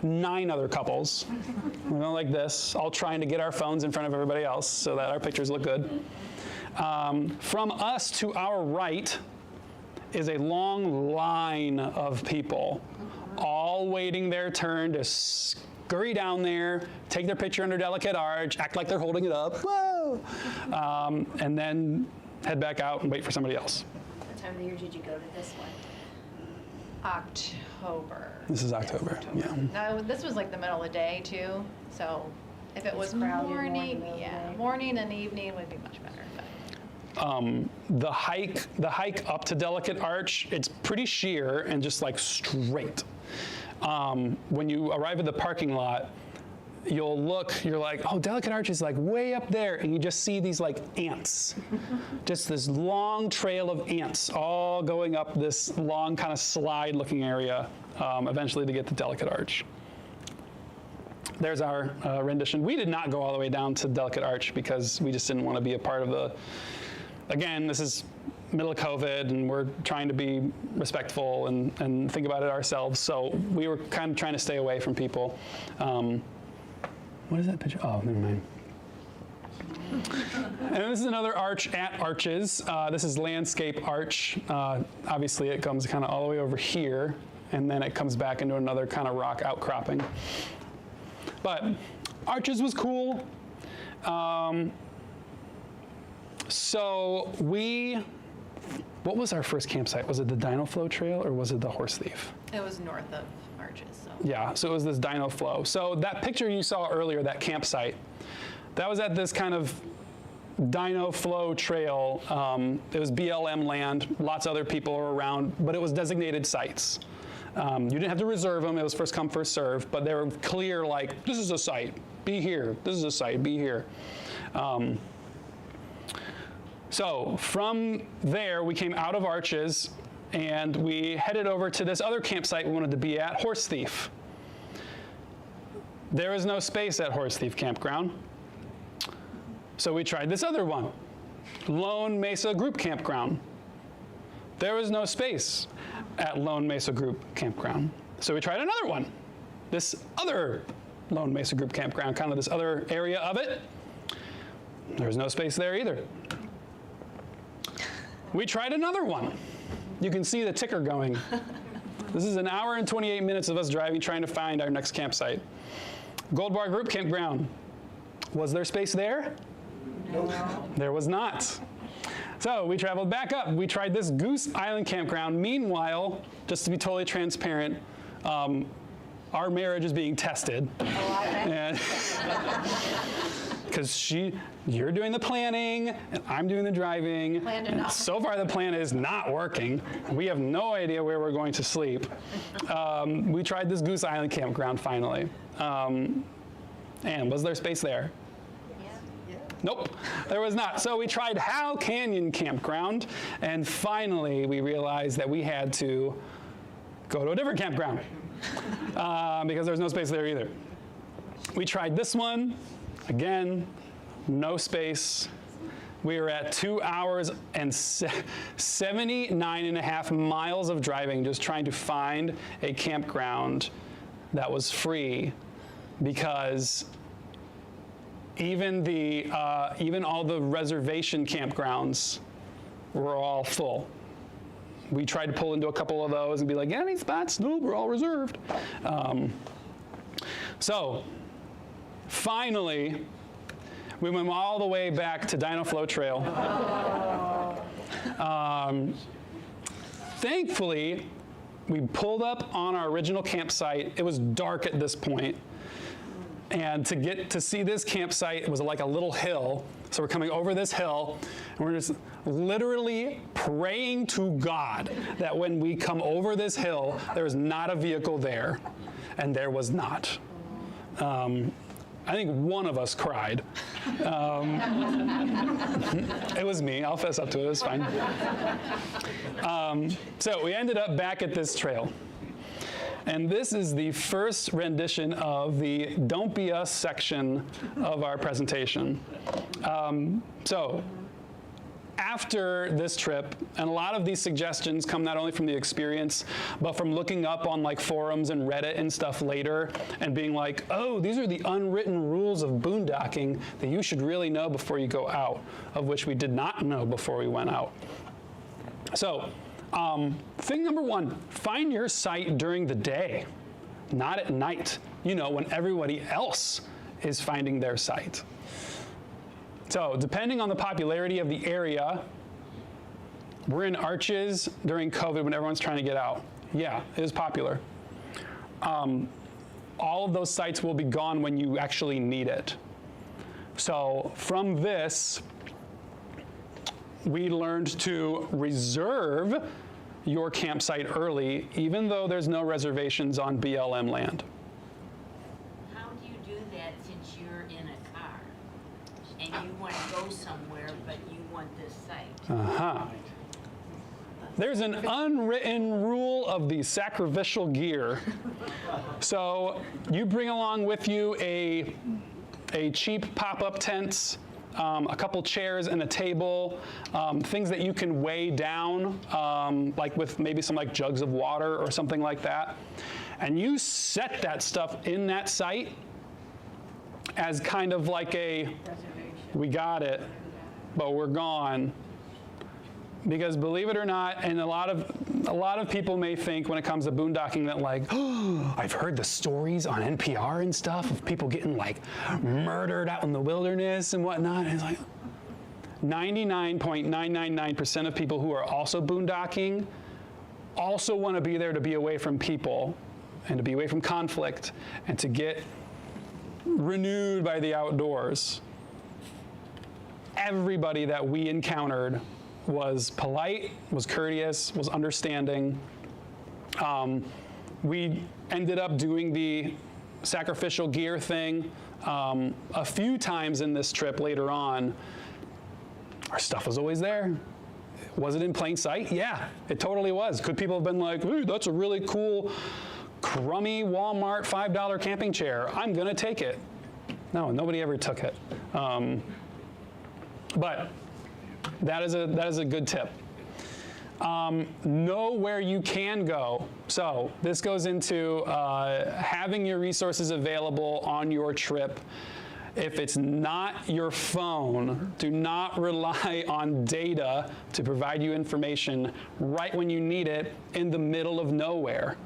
9 other couples, like this, all trying to get our phones in front of everybody else so that our pictures look good. From us to our right is a long line of people, all waiting their turn to scurry down there, take their picture under Delicate Arch, act like they're holding it up, whoa, and then head back out and wait for somebody else. What time of the year did you go to this one? October. This is October, yeah. No, this was like the middle of the day too, so if it was crowded more in the morning, middle of the yeah, day. morning and evening would be much better. The hike up to Delicate Arch, it's pretty sheer and just like straight. When you arrive at the parking lot, you'll look, you're like, oh, Delicate Arch is like way up there, and you just see these like ants. Just this long trail of ants all going up this long kind of slide looking area, eventually to get to Delicate Arch. There's our rendition. We did not go all the way down to Delicate Arch because we just didn't want to be a part of the, again, this is middle of COVID, and we're trying to be respectful and think about it ourselves. So we were kind of trying to stay away from people. What is that picture? Oh, never mind. And this is another arch at Arches. This is Landscape Arch. Obviously, it comes kind of all the way over here, and then it comes back into another kind of rock outcropping. But Arches was cool. So what was our first campsite? Was it the Dino Flow Trail or was it the Horse Thief? It was north of Arches, so. Yeah, so it was this Dino Flow. So that picture you saw earlier, that campsite, that was at this kind of Dino Flow Trail. It was BLM land, lots of other people were around, but it was designated sites. You didn't have to reserve them, it was first come, first serve, but they were clear like, this is a site, be here. This is a site, be here. So from there, we came out of Arches, and we headed over to this other campsite we wanted to be at, Horse Thief. There was no space at Horse Thief Campground, so we tried this other one, Lone Mesa Group Campground. There was no space at Lone Mesa Group Campground, so we tried another one, this other Lone Mesa Group Campground, kind of this other area of it. There was no space there either. We tried another one. You can see the ticker going. This is an hour and 28 minutes of us driving, trying to find our next campsite. Gold Bar Group Campground. Was there space there? No. There was not. So we traveled back up. We tried this Goose Island campground. Meanwhile, just to be totally transparent, our marriage is being tested. Because you're doing the planning, and I'm doing the driving. Planned enough. So far, the plan is not working. We have no idea where we're going to sleep. We tried this Goose Island campground finally. And was there space there? Yeah. Nope, there was not. So we tried Howell Canyon Campground, and finally we realized that we had to go to a different campground because there was no space there either. We tried this one. Again, no space. We were at 2 hours and 79.5 miles of driving just trying to find a campground that was free, because even all the reservation campgrounds were all full. We tried to pull into a couple of those and be like, any spots? No, we're all reserved. So finally, we went all the way back to Dino Flow Trail. Thankfully, we pulled up on our original campsite. It was dark at this point. And to get to see this campsite, it was like a little hill. So we're coming over this hill, and we're just literally praying to God that when we come over this hill, there's not a vehicle there. And there was not. I think one of us cried. It was me. I'll fess up to it. It was fine. So we ended up back at this trail. And this is the first rendition of the Don't Be Us section of our presentation. So after this trip, and a lot of these suggestions come not only from the experience, but from looking up on like forums and Reddit and stuff later and being like, oh, these are the unwritten rules of boondocking that you should really know before you go out, of which we did not know before we went out. So thing number one, find your site during the day, not at night, when everybody else is finding their site. So depending on the popularity of the area, we're in Arches during COVID when everyone's trying to get out. Yeah, it is popular. All of those sites will be gone when you actually need it. So from this, we learned to reserve your campsite early, even though there's no reservations on BLM land. How do you do that since you're in a car and you want to go somewhere, but you want this site? There's an unwritten rule of the sacrificial gear. So you bring along with you a cheap pop-up tent, a couple chairs and a table, things that you can weigh down, like with maybe some like jugs of water or something like that. And you set that stuff in that site as kind of like we got it, but we're gone. Because believe it or not, and a lot of people may think when it comes to boondocking that like, oh, I've heard the stories on NPR and stuff of people getting like murdered out in the wilderness and whatnot. And it's like 99.999% of people who are also boondocking also want to be there to be away from people and to be away from conflict and to get renewed by the outdoors. Everybody that we encountered was polite, was courteous, was understanding. We ended up doing the sacrificial gear thing a few times in this trip later on. Our stuff was always there. Was it in plain sight? Yeah, it totally was. Could people have been like, hey, that's a really cool, crummy Walmart $5 camping chair. I'm gonna take it. No, nobody ever took it. But that is a good tip. Know where you can go. So this goes into having your resources available on your trip. If it's not your phone, do not rely on data to provide you information right when you need it in the middle of nowhere.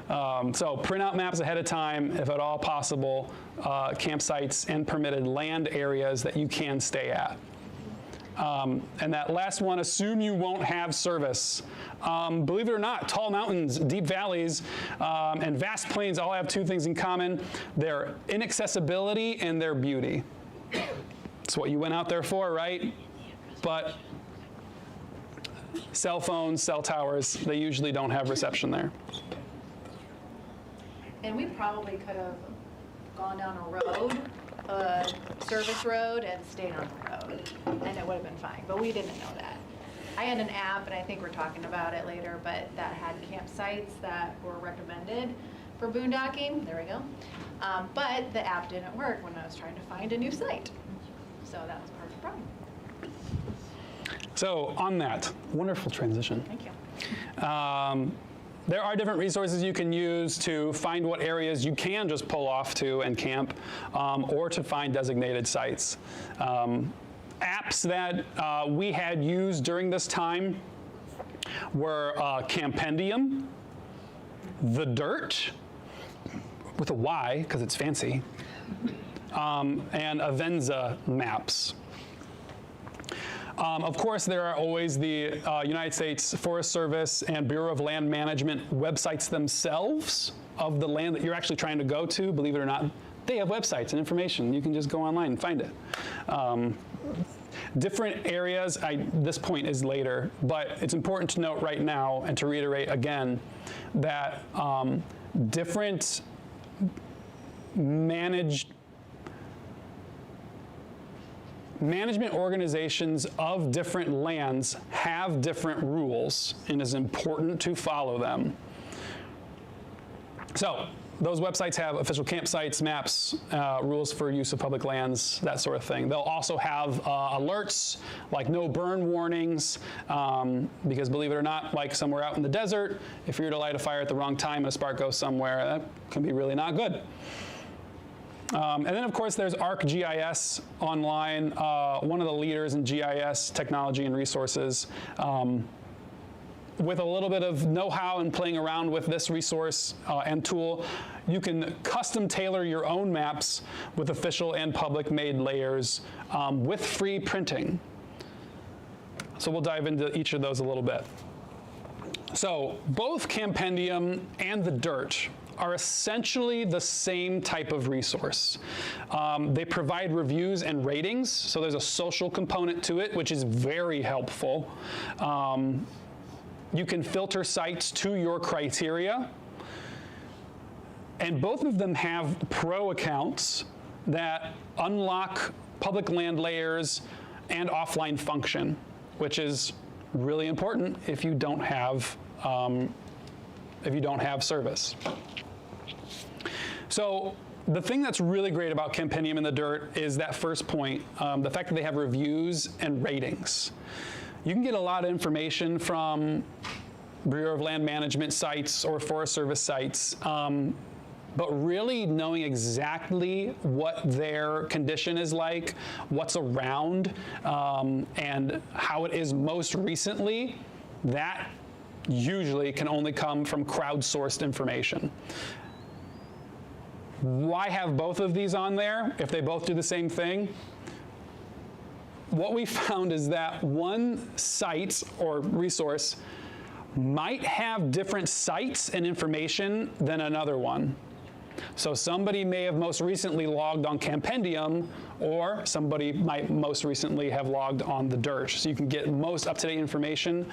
So print out maps ahead of time, if at all possible, campsites and permitted land areas that you can stay at. And that last one, assume you won't have service. Believe it or not, tall mountains, deep valleys, and vast plains all have two things in common: their inaccessibility and their beauty. That's what you went out there for, right? But cell phones, cell towers, they usually don't have reception there. And we probably could have gone down a road, a service road, and stayed on the road, and it would have been fine, but we didn't know that. I had an app, and I think we're talking about it later, but that had campsites that were recommended for boondocking. There we go. But the app didn't work when I was trying to find a new site. So that was part of the problem. So on that, wonderful transition. Thank you. There are different resources you can use to find what areas you can just pull off to and camp, or to find designated sites. Apps that we had used during this time were Campendium, The Dirt, with a Y because it's fancy, and Avenza Maps. Of course, there are always the United States Forest Service and Bureau of Land Management websites themselves of the land that you're actually trying to go to. Believe it or not, they have websites and information. You can just go online and find it. Different areas, this point is later, but it's important to note right now and to reiterate again that different management organizations of different lands have different rules, and it's important to follow them. So those websites have official campsites, maps, rules for use of public lands, that sort of thing. They'll also have alerts like no burn warnings, because believe it or not, like somewhere out in the desert, if you're to light a fire at the wrong time and a spark goes somewhere, that can be really not good. And then, of course, there's ArcGIS online, one of the leaders in GIS technology and resources. With a little bit of know-how and playing around with this resource and tool, you can custom tailor your own maps with official and public-made layers with free printing. So we'll dive into each of those a little bit. So both Campendium and The Dirt are essentially the same type of resource. They provide reviews and ratings, so there's a social component to it, which is very helpful. You can filter sites to your criteria, and both of them have pro accounts that unlock public land layers and offline function, which is really important if you don't have service. So the thing that's really great about Campendium and The Dirt is that first point, the fact that they have reviews and ratings. You can get a lot of information from Bureau of Land Management sites or Forest Service sites, but really knowing exactly what their condition is like, what's around, and how it is most recently, that usually can only come from crowdsourced information. Why have both of these on there if they both do the same thing? What we found is that one site or resource might have different sites and information than another one. So somebody may have most recently logged on Campendium, or somebody might most recently have logged on The Dirt. So you can get most up-to-date information.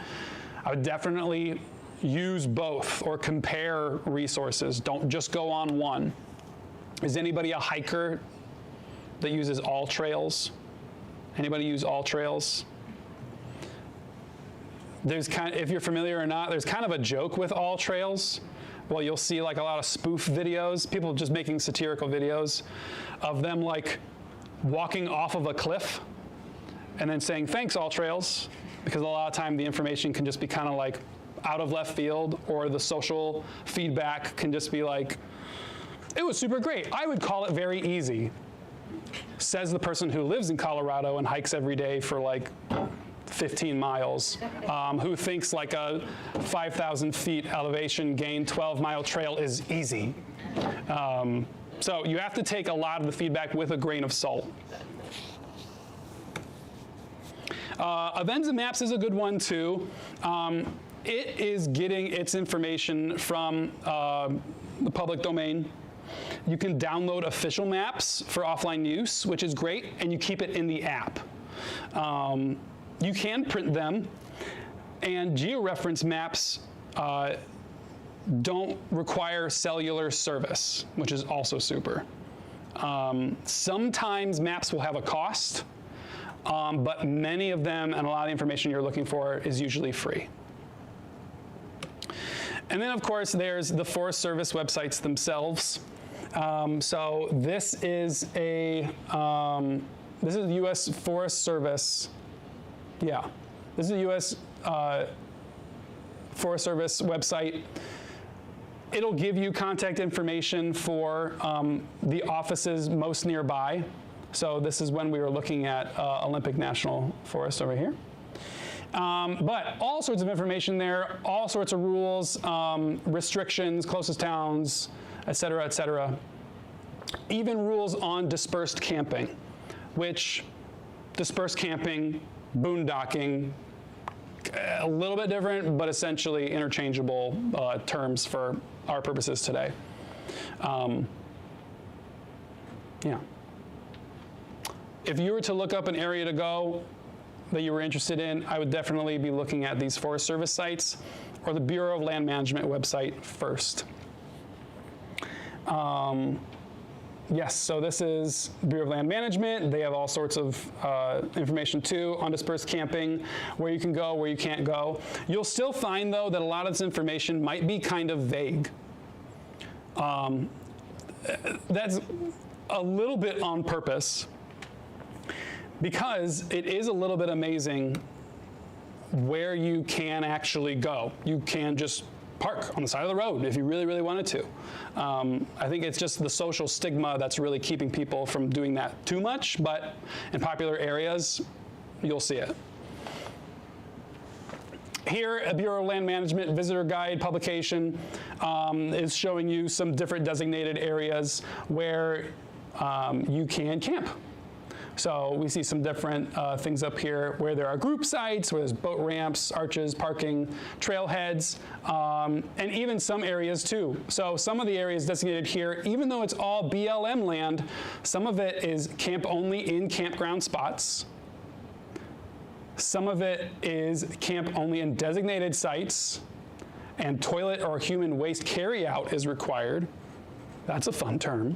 I would definitely use both or compare resources. Don't just go on one. Is anybody a hiker that uses all trails? Anybody use all trails? There's if you're familiar or not, there's kind of a joke with all trails. Well, you'll see like a lot of spoof videos, people just making satirical videos of them like walking off of a cliff and then saying, thanks, all trails, because a lot of time the information can just be kind of like out of left field, or the social feedback can just be like, it was super great. I would call it very easy, says the person who lives in Colorado and hikes every day for like 15 miles, who thinks like a 5,000 feet elevation gain 12-mile trail is easy. So you have to take a lot of the feedback with a grain of salt. Avenza Maps is a good one too. It is getting its information from the public domain. You can download official maps for offline use, which is great, and you keep it in the app. You can print them, and georeference maps don't require cellular service, which is also super. Sometimes maps will have a cost, but many of them and a lot of the information you're looking for is usually free. And then, of course, there's the Forest Service websites themselves. So this is the U.S. Forest Service. Yeah, this is the U.S. Forest Service website. It'll give you contact information for the offices most nearby. So this is when we were looking at Olympic National Forest over here. But all sorts of information there, all sorts of rules, restrictions, closest towns, et cetera, even rules on dispersed camping, which dispersed camping, boondocking, a little bit different, but essentially interchangeable terms for our purposes today. Yeah. If you were to look up an area to go that you were interested in, I would definitely be looking at these Forest Service sites or the Bureau of Land Management website first. Yes, so this is Bureau of Land Management. They have all sorts of information too on dispersed camping, where you can go, where you can't go. You'll still find though that a lot of this information might be kind of vague. That's a little bit on purpose, because it is a little bit amazing where you can actually go. You can just park on the side of the road if you really, really wanted to. I think it's just the social stigma that's really keeping people from doing that too much, but in popular areas, you'll see it. Here, a Bureau of Land Management visitor guide publication is showing you some different designated areas where you can camp. So we see some different things up here where there are group sites, where there's boat ramps, arches, parking, trailheads, and even some areas too. So some of the areas designated here, even though it's all BLM land, some of it is camp only in campground spots. Some of it is camp only in designated sites, and toilet or human waste carryout is required. That's a fun term.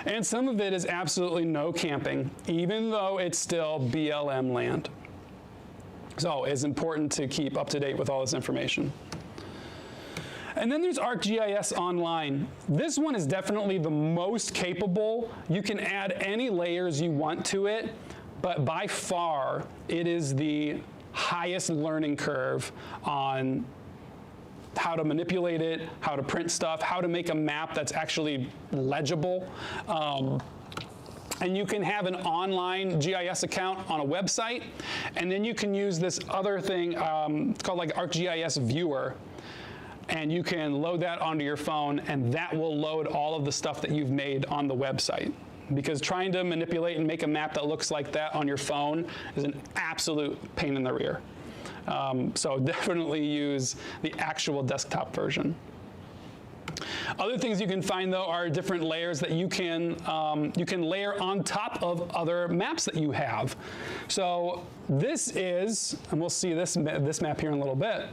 And some of it is absolutely no camping, even though it's still BLM land. So it's important to keep up to date with all this information. And then there's ArcGIS Online. This one is definitely the most capable. You can add any layers you want to it, but by far, it is the highest learning curve on how to manipulate it, how to print stuff, how to make a map that's actually legible. And you can have an online GIS account on a website, and then you can use this other thing, it's called like ArcGIS Viewer, and you can load that onto your phone, and that will load all of the stuff that you've made on the website. Because trying to manipulate and make a map that looks like that on your phone is an absolute pain in the rear. So definitely use the actual desktop version. Other things you can find though are different layers that you can layer on top of other maps that you have. So this is, and we'll see this map here in a little bit,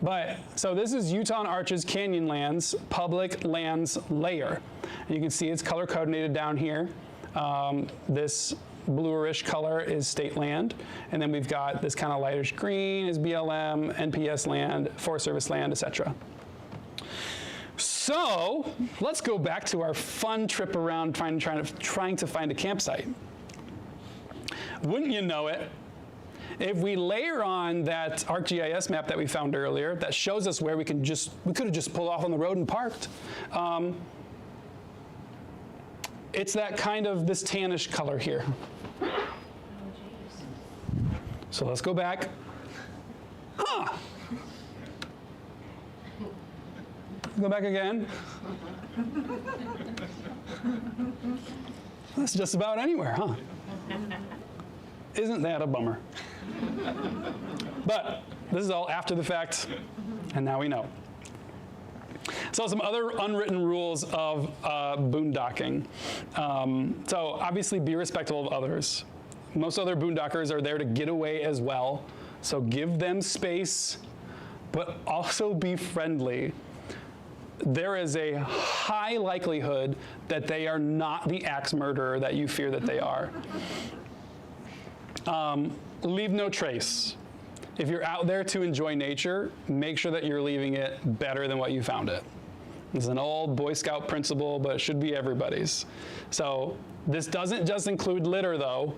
but so this is Utah and Arches Canyonlands Public Lands Layer. And you can see it's color coordinated down here. This bluish color is state land, and then we've got this kind of lightish green is BLM, NPS land, Forest Service land, etc. So let's go back to our fun trip around trying to find a campsite. Wouldn't you know it? If we layer on that ArcGIS map that we found earlier that shows us where we could have just pulled off on the road and parked. It's that kind of this tannish color here. So let's go back. Huh. Go back again. That's just about anywhere, huh? Isn't that a bummer? But this is all after the fact, and now we know. So some other unwritten rules of boondocking. So obviously be respectful of others. Most other boondockers are there to get away as well. So give them space, but also be friendly. There is a high likelihood that they are not the axe murderer that you fear that they are. Leave no trace. If you're out there to enjoy nature, make sure that you're leaving it better than what you found it. It's an old Boy Scout principle, but it should be everybody's. So this doesn't just include litter, though.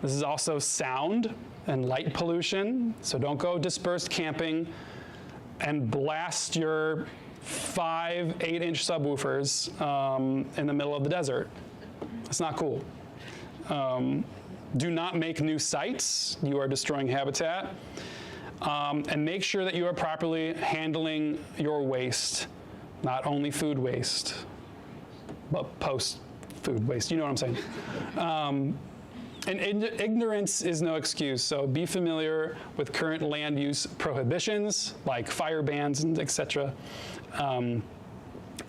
This is also sound and light pollution. So don't go dispersed camping and blast your 5 8-inch subwoofers in the middle of the desert. That's not cool. Do not make new sites. You are destroying habitat. And make sure that you are properly handling your waste, not only food waste, but post-food waste. You know what I'm saying. And ignorance is no excuse, so be familiar with current land use prohibitions, like fire bans and et cetera.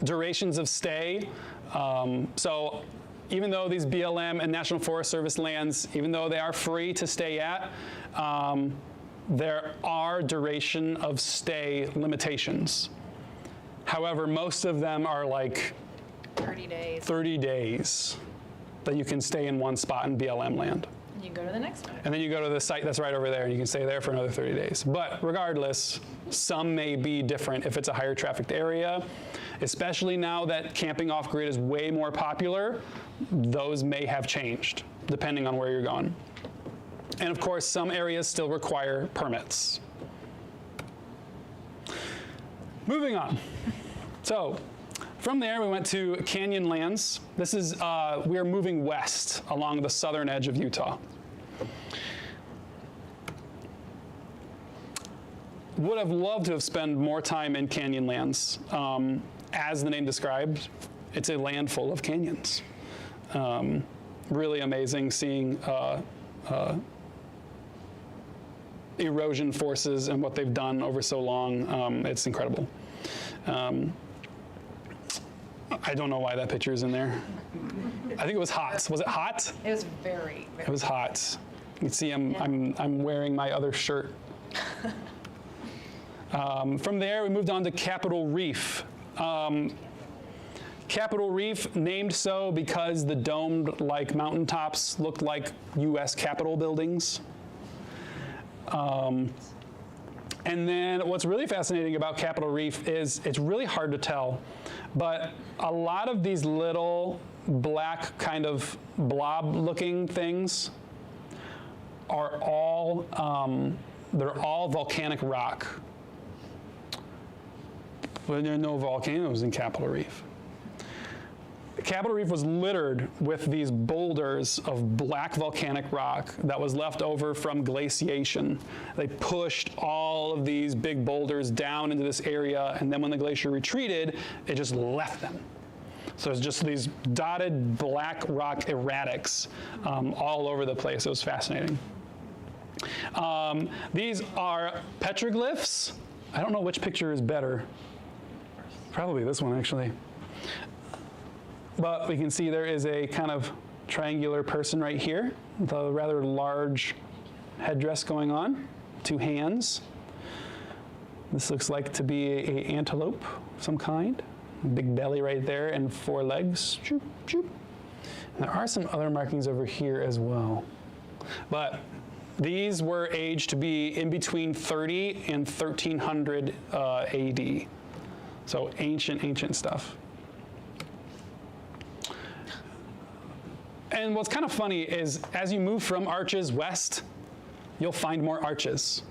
Durations of stay. So even though these BLM and National Forest Service lands, even though they are free to stay at, there are duration of stay limitations. However, most of them are like 30 days. 30 days that you can stay in one spot in BLM land. And you go to the next one. And then you go to the site that's right over there and you can stay there for another 30 days. But regardless, some may be different if it's a higher trafficked area, especially now that camping off-grid is way more popular. Those may have changed depending on where you're going. And of course, some areas still require permits. Moving on. So from there, we went to Canyon Lands. This is, we are moving west along the southern edge of Utah. Would have loved to have spent more time in Canyon Lands. As the name described, it's a land full of canyons. Really amazing seeing erosion forces and what they've done over so long. It's incredible. I don't know why that picture is in there. I think it was hot. Was it hot? It was very, very. It was hot. You can see I'm wearing my other shirt. From there, we moved on to Capitol Reef. Capitol Reef, named so because the domed like mountaintops looked like U.S. Capitol buildings. And then what's really fascinating about Capitol Reef is it's really hard to tell, but a lot of these little black kind of blob looking things are all, they're all volcanic rock. But there are no volcanoes in Capitol Reef. Capitol Reef was littered with these boulders of black volcanic rock that was left over from glaciation. They pushed all of these big boulders down into this area, and then when the glacier retreated, it just left them. So it's just these dotted black rock erratics all over the place. It was fascinating. These are petroglyphs. I don't know which picture is better. Probably this one, actually. But we can see there is a kind of triangular person right here with a rather large headdress going on, 2 hands. This looks like to be an antelope of some kind. Big belly right there and 4 legs. Choop, choop. And there are some other markings over here as well. But these were aged to be in between 30 and 1300 AD. So ancient stuff. And what's kind of funny is as you move from arches west, you'll find more arches.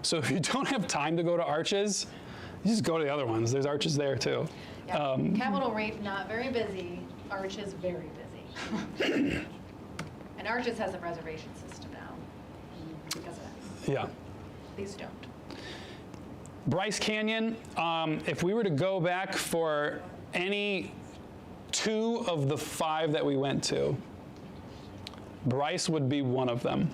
So if you don't have time to go to arches, you just go to the other ones. There's arches there too. Yeah. Capitol Reef, not very busy. Arches, very busy. And Arches has a reservation system now because of that. Yeah. These don't. Bryce Canyon, if we were to go back for any 2 of the 5 that we went to, Bryce would be one of them.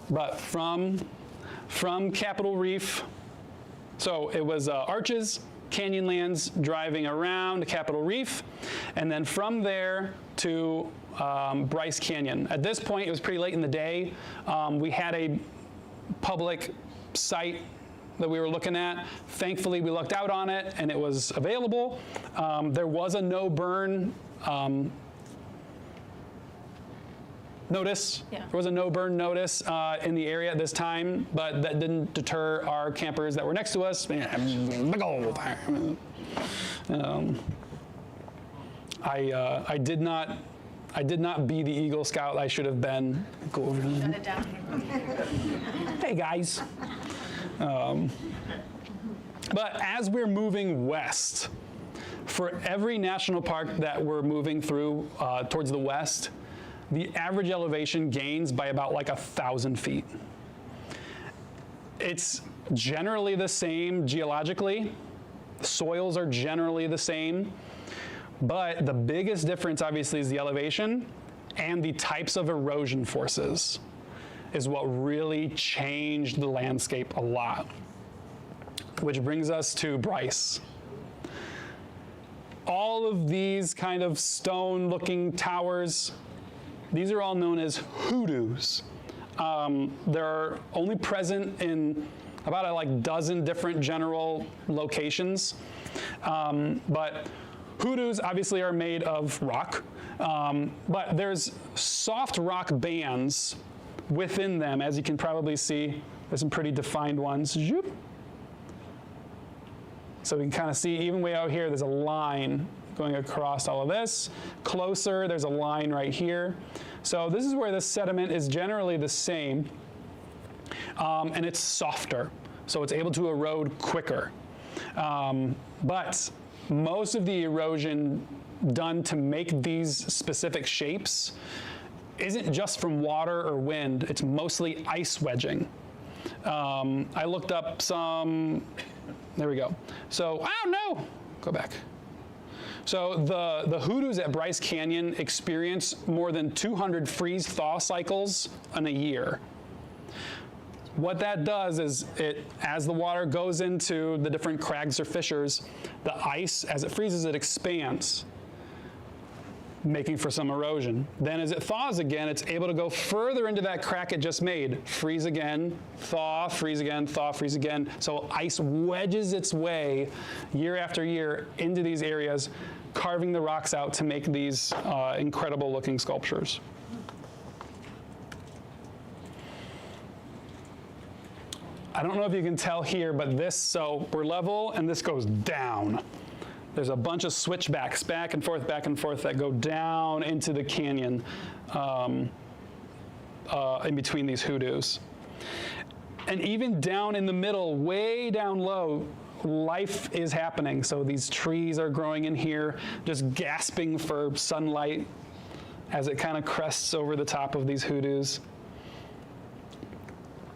But from Capitol Reef, so it was Arches, Canyonlands, driving around Capitol Reef, and then from there to Bryce Canyon. At this point, it was pretty late in the day. We had a public site that we were looking at. Thankfully, we lucked out on it, and it was available. There was a no burn notice. Yeah. There was a no burn notice in the area at this time, but that didn't deter our campers that were next to us. Big old fire. I did not be the Eagle Scout I should have been. Go over there. Shut it down. Hey guys. But as we're moving west, for every national park that we're moving through towards the west, the average elevation gains by about like 1,000 feet. It's generally the same geologically. The soils are generally the same. But the biggest difference, obviously, is the elevation and the types of erosion forces is what really changed the landscape a lot. Which brings us to Bryce. All of these kind of stone-looking towers, these are all known as hoodoos. They're only present in about a dozen different general locations. But hoodoos obviously are made of rock, but there's soft rock bands within them, as you can probably see. There's some pretty defined ones. So we can kind of see, even way out here, there's a line going across all of this. Closer, there's a line right here. So this is where the sediment is generally the same, and it's softer, so it's able to erode quicker. But most of the erosion done to make these specific shapes isn't just from water or wind, it's mostly ice wedging. I looked up some, there we go. So, oh no, go back. So the hoodoos at Bryce Canyon experience more than 200 freeze-thaw cycles in a year. What that does is, as the water goes into the different crags or fissures, the ice, as it freezes, it expands, making for some erosion. Then as it thaws again, it's able to go further into that crack it just made. Freeze again, thaw, freeze again, thaw, freeze again. So ice wedges its way year after year into these areas, carving the rocks out to make these incredible looking sculptures. I don't know if you can tell here, but this, so we're level and this goes down. There's a bunch of switchbacks back and forth that go down into the canyon in between these hoodoos. And even down in the middle, way down low, life is happening. So these trees are growing in here, just gasping for sunlight as it kind of crests over the top of these hoodoos.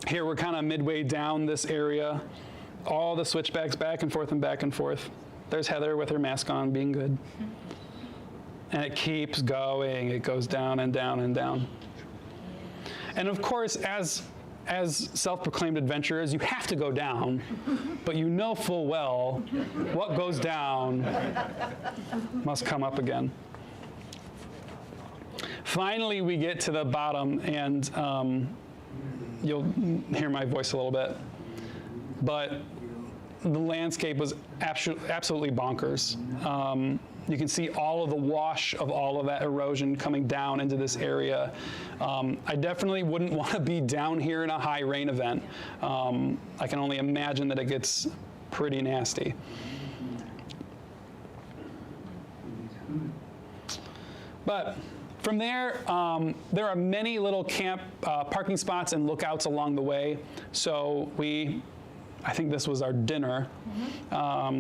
Here we're kind of midway down this area, all the switchbacks back and forth and back and forth. There's Heather with her mask on, being good. And it keeps going. It goes down and down and down. And of course, as self-proclaimed adventurers, you have to go down, but you know full well what goes down must come up again. Finally, we get to the bottom, and you'll hear my voice a little bit, but the landscape was absolutely bonkers. You can see all of the wash of all of that erosion coming down into this area. I definitely wouldn't want to be down here in a high rain event. I can only imagine that it gets pretty nasty. But from there, there are many little camp parking spots and lookouts along the way. So I think this was our dinner.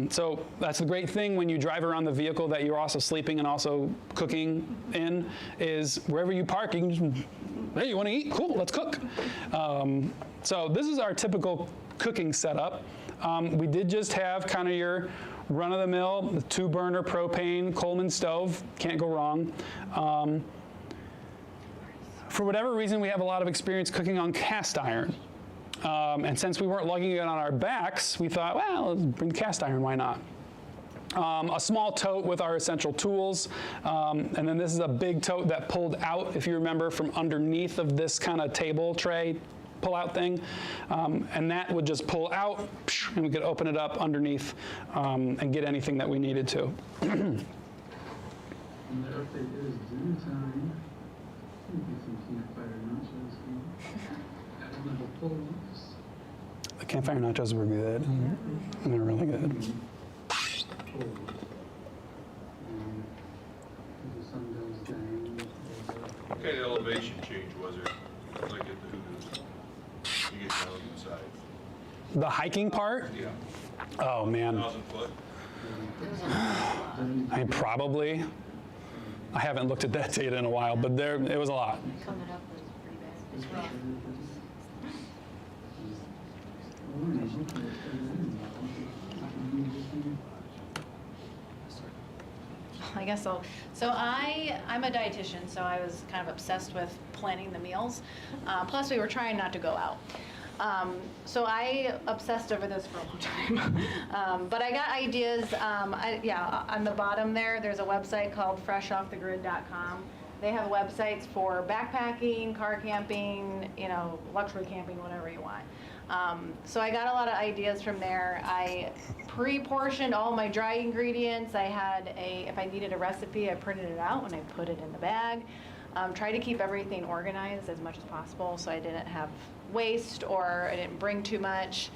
So that's the great thing when you drive around the vehicle that you're also sleeping and also cooking in, is wherever you park, you can just, hey, you want to eat? Cool, let's cook. So this is our typical cooking setup. We did just have kind of your run-of-the-mill 2-burner propane Coleman stove. Can't go wrong. For whatever reason, we have a lot of experience cooking on cast iron. And since we weren't lugging it on our backs, we thought, well, let's bring the cast iron, why not? A small tote with our essential tools. And then this is a big tote that pulled out, if you remember, from underneath of this kind of table tray pull-out thing. And that would just pull out, and we could open it up underneath and get anything that we needed to. And the update is dinner time. Get some campfire nachos. I don't know the pull-ups. The campfire nachos were good. They're really good. The sun goes down. What kind of elevation change was it? Like at the Hooters? You get down inside. The hiking part? Yeah. Oh, man. 1,000 foot? I mean, probably. I haven't looked at that data in a while, but it was a lot. Coming up was pretty bad. It's rough. I guess so. So I'm a dietitian, so I was kind of obsessed with planning the meals. Plus, we were trying not to go out. So I obsessed over this for a long time. But I got ideas. On the bottom there's a website called FreshOffTheGrid.com. They have websites for backpacking, car camping, luxury camping, whatever you want. So I got a lot of ideas from there. I pre-portioned all my dry ingredients. If I needed a recipe, I printed it out and I put it in the bag. Try to keep everything organized as much as possible so I didn't have waste or I didn't bring too much.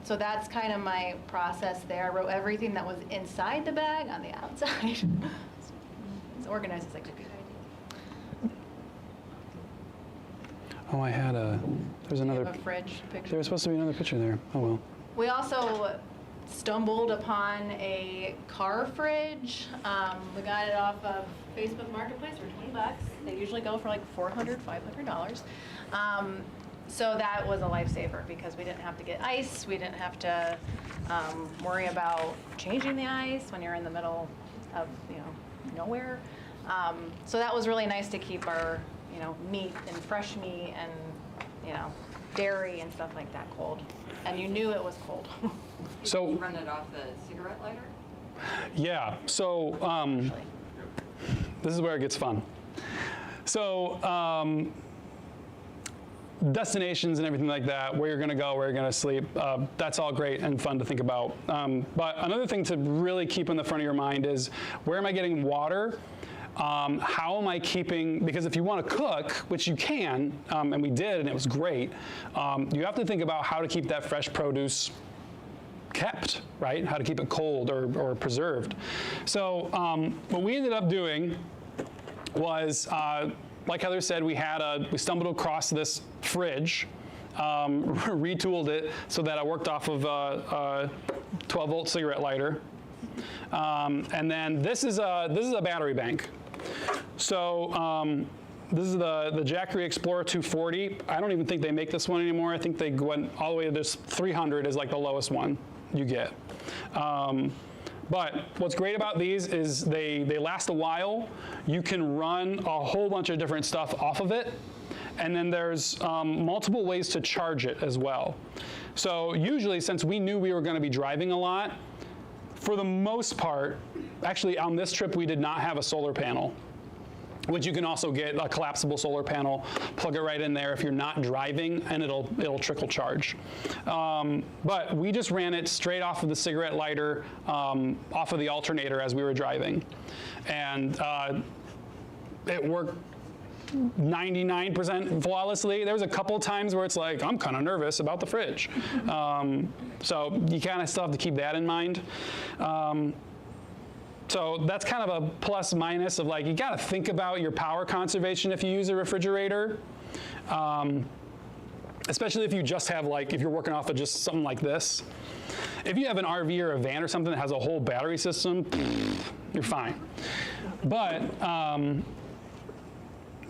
So that's kind of my process there. I wrote everything that was inside the bag on the outside. As organized as I could be. Oh, there's another. A fridge picture. There was supposed to be another picture there. Oh, well. We also stumbled upon a car fridge. We got it off of Facebook Marketplace for $20. They usually go for like $400, $500. So that was a lifesaver because we didn't have to get ice. We didn't have to worry about changing the ice when you're in the middle of nowhere. So that was really nice to keep our meat and fresh meat and dairy and stuff like that cold. And you knew it was cold. So You run it off the cigarette lighter? yeah. So this is where it gets fun. So destinations and everything like that, where you're going to go, where you're going to sleep, that's all great and fun to think about. But another thing to really keep in the front of your mind is, where am I getting water? How am I keeping, because if you want to cook, which you can, and we did, and it was great, you have to think about how to keep that fresh produce kept, right? How to keep it cold or preserved. So what we ended up doing was, like Heather said, we stumbled across this fridge, retooled it so that I worked off of a 12-volt cigarette lighter. And then this is a battery bank. So this is the Jackery Explorer 240. I don't even think they make this one anymore. I think they went all the way to this 300 is like the lowest one you get. But what's great about these is they last a while. You can run a whole bunch of different stuff off of it. And then there's multiple ways to charge it as well. So usually, since we knew we were going to be driving a lot, for the most part, actually on this trip we did not have a solar panel, which you can also get a collapsible solar panel, plug it right in there if you're not driving, and it'll trickle charge. But we just ran it straight off of the cigarette lighter, off of the alternator as we were driving. And it worked 99% flawlessly. There was a couple times where it's like, I'm kind of nervous about the fridge. So you kind of still have to keep that in mind. So that's kind of a plus minus of like, you got to think about your power conservation if you use a refrigerator. Especially if you just have if you're working off of just something like this. If you have an RV or a van or something that has a whole battery system, you're fine. But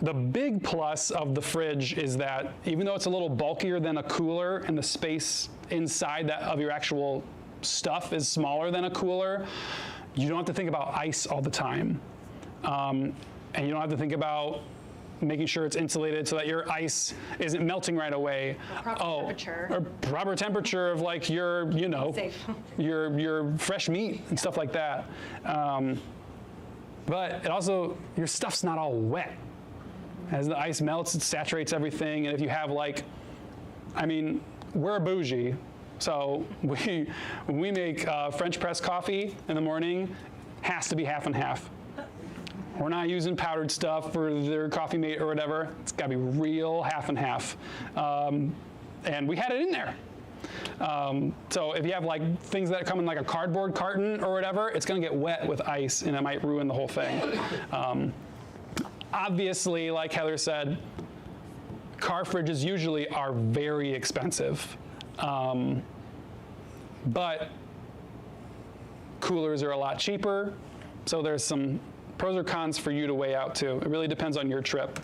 the big plus of the fridge is that even though it's a little bulkier than a cooler and the space inside of your actual stuff is smaller than a cooler, you don't have to think about ice all the time. And you don't have to think about making sure it's insulated so that your ice isn't melting right away. Temperature. Or proper temperature of like your, you know, Safe. your fresh meat and stuff like that. But it also, your stuff's not all wet. As the ice melts, it saturates everything. And if you have like, I mean, we're bougie. So when we make French press coffee in the morning, has to be half and half. We're not using powdered stuff for their coffee mate or whatever. It's got to be real half and half. And we had it in there. So if you have like things that come in like a cardboard carton or whatever, it's going to get wet with ice and it might ruin the whole thing. Obviously, like Heather said, car fridges usually are very expensive. But coolers are a lot cheaper. So there's some pros or cons for you to weigh out too. It really depends on your trip.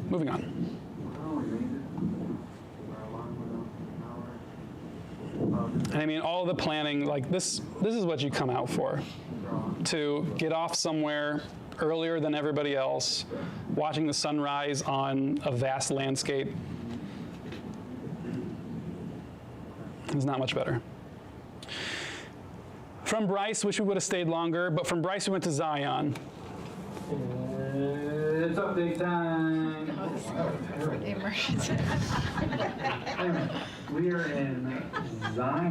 Moving on. And I mean, all the planning, like this is what you come out for. To get off somewhere earlier than everybody else, watching the sunrise on a vast landscape. It's not much better. From Bryce, wish we would have stayed longer, but from Bryce we went to Zion. It's update time. We are in Zion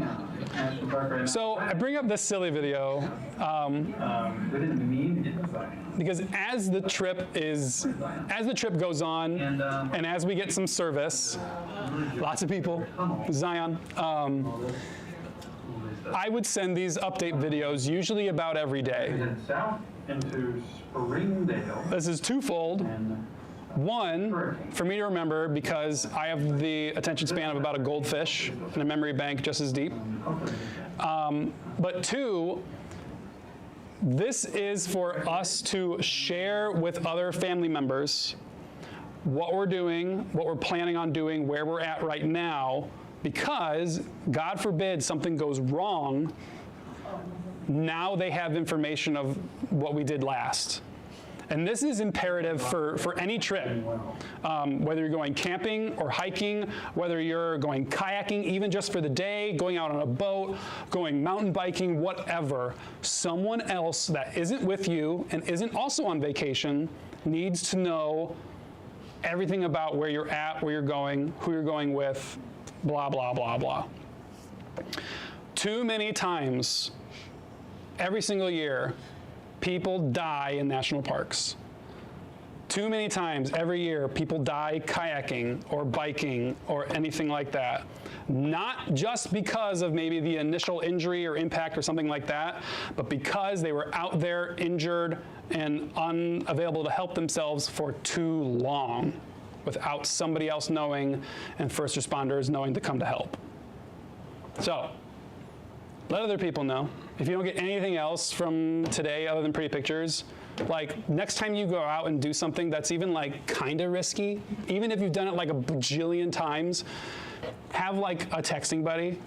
National Park right now. So I bring up this silly video We didn't mean to get to Zion. because as the trip goes on, and as we get some service, lots of people, Zion, I would send these update videos usually about every day. We head south into Springdale. This is twofold. And One, for me to remember, because I have the attention span of about a goldfish and a memory bank just as deep. But two, this is for us to share with other family members what we're doing, what we're planning on doing, where we're at right now, because God forbid something goes wrong, now they have information of what we did last. And this is imperative for any trip, whether you're going camping or hiking, whether you're going kayaking, even just for the day, going out on a boat, going mountain biking, whatever. Someone else that isn't with you and isn't also on vacation needs to know everything about where you're at, where you're going, who you're going with, blah, blah, blah, blah. Too many times, every single year, people die in national parks. Too many times every year, people die kayaking or biking or anything like that. Not just because of maybe the initial injury or impact or something like that, but because they were out there injured and unavailable to help themselves for too long without somebody else knowing and first responders knowing to come to help. So, let other people know. If you don't get anything else from today other than pretty pictures, like next time you go out and do something that's even like kind of risky, even if you've done it like a bajillion times, have like a texting buddy.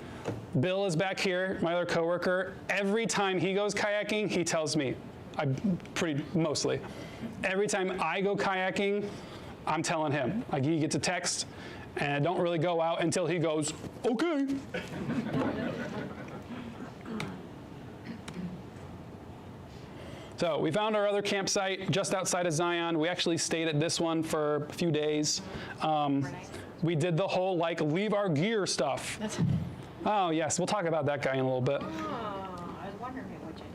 Bill is back here, my other coworker. Every time he goes kayaking, he tells me, mostly. Every time I go kayaking, I'm telling him. Like he gets a text, and I don't really go out until he goes, okay. So we found our other campsite just outside of Zion. We actually stayed at this one for a few days. We did the whole like leave our gear stuff. Oh yes, we'll talk about that guy in a little bit. Oh, I was wondering what you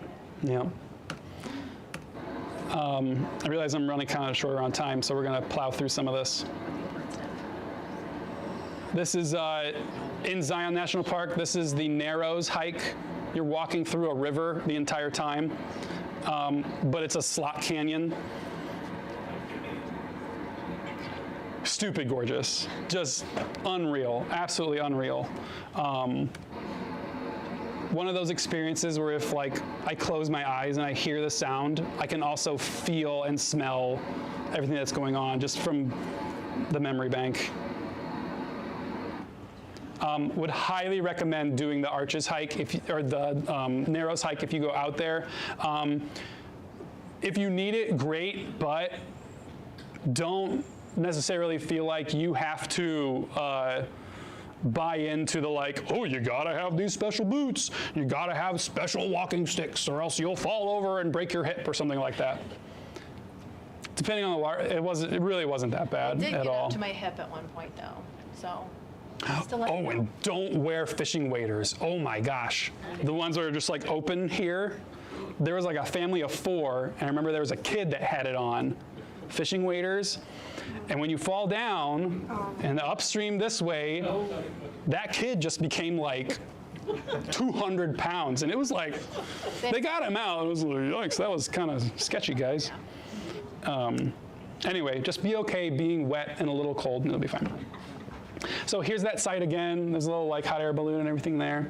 did. Yeah. I realize I'm running kind of short on time, so we're going to plow through some of this. This is in Zion National Park. This is the Narrows hike. You're walking through a river the entire time, but it's a slot canyon. Stupid gorgeous, just unreal, absolutely unreal. One of those experiences where if like I close my eyes and I hear the sound, I can also feel and smell everything that's going on just from the memory bank. Would highly recommend doing the Arches hike or the Narrows hike if you go out there. If you need it, great, but don't necessarily feel like you have to buy into the like, oh, you gotta have these special boots, you gotta have special walking sticks, or else you'll fall over and break your hip or something like that. Depending on the water, it really wasn't that bad Did at get all. up to my hip at one point though, so. Just to let you Oh, know. and don't wear fishing waders. Oh my gosh. The ones that are just like open here. There was like a family of 4, and I remember there was a kid that had it on, fishing waders. And when you fall down and upstream this way, that kid just became like 200 pounds. And it was like, they got him out. It was like, yikes, that was kind of sketchy, guys. Anyway, just be okay being wet and a little cold, and it'll be fine. So here's that site again. There's a little like hot air balloon and everything there.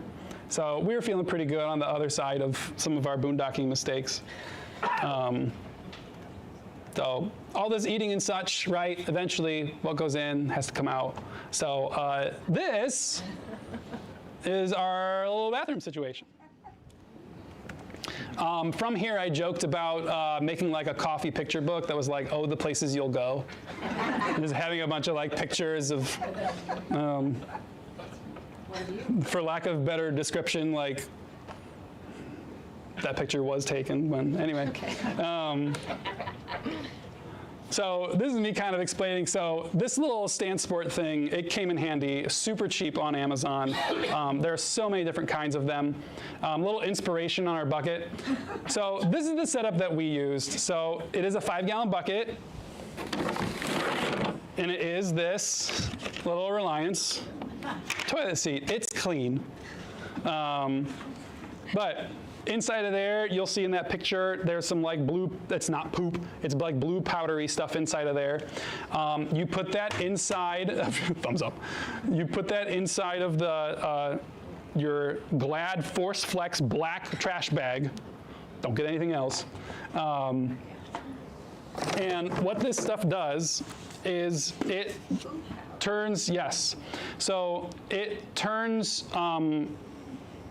So we were feeling pretty good on the other side of some of our boondocking mistakes. So all this eating and such, right? Eventually, what goes in has to come out. So this is our little bathroom situation. From here, I joked about making like a coffee picture book that was like, oh, the places you'll go. Just having a bunch of like pictures of, for lack of better description, like that picture was taken when, anyway. So this is me kind of explaining. So this little StanSport thing, it came in handy, super cheap on Amazon. There are so many different kinds of them. Little inspiration on our bucket. So this is the setup that we used. So it is a 5-gallon bucket, and it is this little Reliance toilet seat. It's clean, but inside of there, you'll see in that picture, there's some like blue, it's not poop, it's like blue powdery stuff inside of there. You put that inside, thumbs up, you put that inside of the, your Glad Force Flex black trash bag. Don't get anything else. And what this stuff does is it turns, yes, so it turns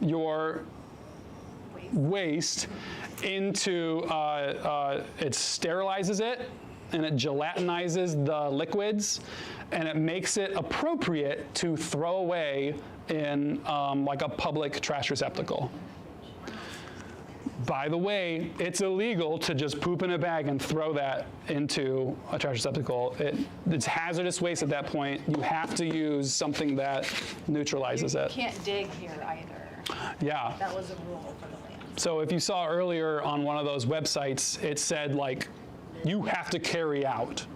your waste into, it sterilizes it, and it gelatinizes the liquids, and it makes it appropriate to throw away in like a public trash receptacle. By the way, it's illegal to just poop in a bag and throw that into a trash receptacle. It's hazardous waste at that point. You have to use something that neutralizes You it. can't dig here either. Yeah. That was a rule for the land. So if you saw earlier on one of those websites, it said like, you have to carry out.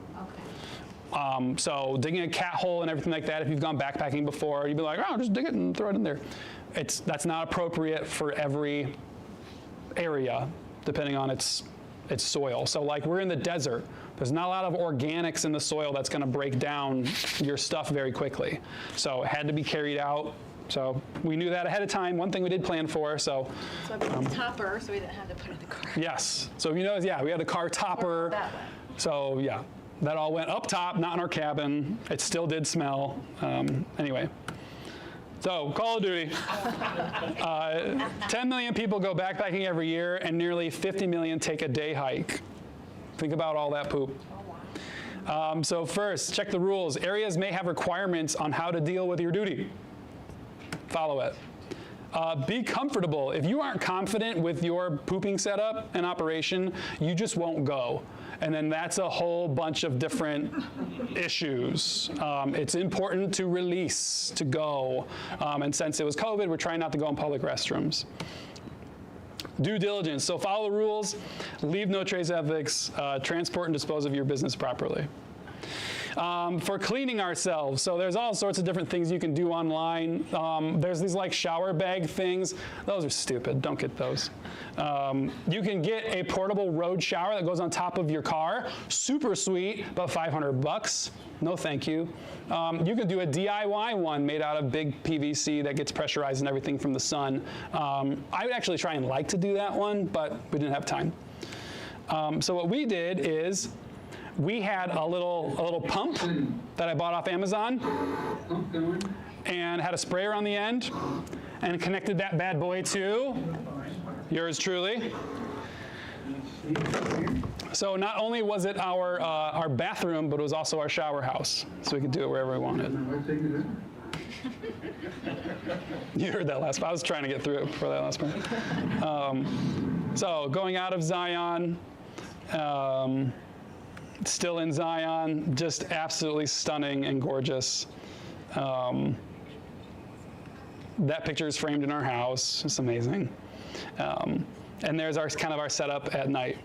Okay. So digging a cat hole and everything like that, if you've gone backpacking before, you'd be like, oh, just dig it and throw it in there. That's not appropriate for every area, depending on its soil. So like we're in the desert. There's not a lot of organics in the soil that's gonna break down your stuff very quickly. So it had to be carried out. So we knew that ahead of time. One thing we did plan for, so. So I put the topper so we didn't have to put it in the car. Yes, so you know, yeah, we had a car topper. That way. So yeah, that all went up top, not in our cabin. It still did smell. Anyway. So, Call of Duty. 10 million people go backpacking every year, and nearly 50 million take a day hike. Think about all that poop. So first, check the rules. Areas may have requirements on how to deal with your duty. Follow it. Be comfortable. If you aren't confident with your pooping setup and operation, you just won't go. And then that's a whole bunch of different issues. It's important to release, to go. And since it was COVID, we're trying not to go in public restrooms. Due diligence. So follow the rules, leave no trace ethics, transport and dispose of your business properly. For cleaning ourselves, so there's all sorts of different things you can do online. There's these like shower bag things. Those are stupid, don't get those. You can get a portable road shower that goes on top of your car. Super sweet, about $500. No thank you. You can do a DIY one made out of big PVC that gets pressurized and everything from the sun. I would actually try and like to do that one, but we didn't have time. So what we did is, we had a little pump that I bought off Amazon and had a sprayer on the end and connected that bad boy to yours truly. So not only was it our bathroom, but it was also our shower house. So we could do it wherever we wanted. My wife take me there? You heard that last part. I was trying to get through it before that last part. So going out of Zion, still in Zion, just absolutely stunning and gorgeous. That picture is framed in our house. It's amazing. And there's kind of our setup at night.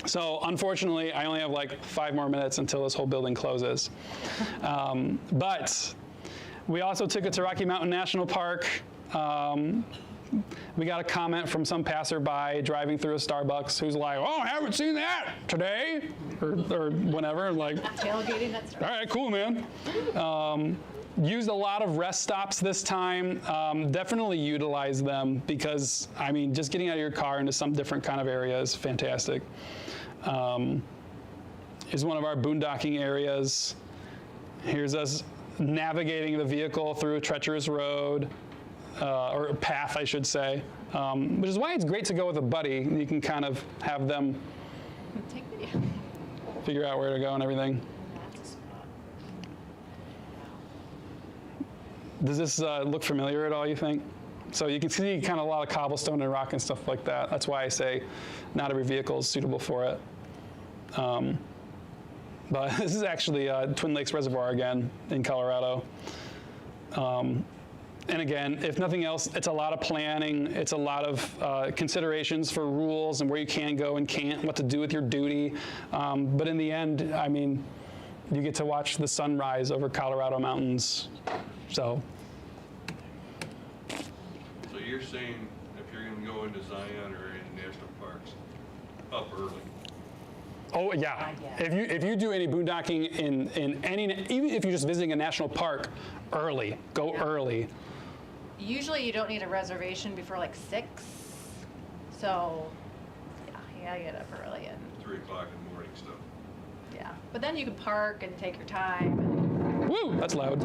So unfortunately, I only have like 5 more minutes until this whole building closes. But we also took it to Rocky Mountain National Park. We got a comment from some passerby driving through a Starbucks who's like, "Oh, I haven't seen that today," or whatever. Like, Tailgating, that's all right, cool, man. Used a lot of rest stops this time. Definitely utilize them because, I mean, just getting out of your car into some different kind of area is fantastic. Is one of our boondocking areas. Here's us navigating the vehicle through a treacherous road, or a path, I should say, which is why it's great to go with a buddy. You can kind of have them Take video. figure out where to go and everything. Does this look familiar at all, you think? So you can see kind of a lot of cobblestone and rock and stuff like that. That's why I say not every vehicle is suitable for it. But this is actually Twin Lakes Reservoir again in Colorado. And again, if nothing else, it's a lot of planning. It's a lot of considerations for rules and where you can go and can't, what to do with your duty. But in the end, I mean, you get to watch the sunrise over Colorado mountains. So you're saying if you're going to go into Zion or any national parks, up early? Oh yeah, if you do any boondocking in any, even if you're just visiting a national park, early, go early. Usually you don't need a reservation before like 6. So, yeah, you get up early and 3 o'clock in the morning stuff. yeah. But then you can park and take your time. Woo, that's loud.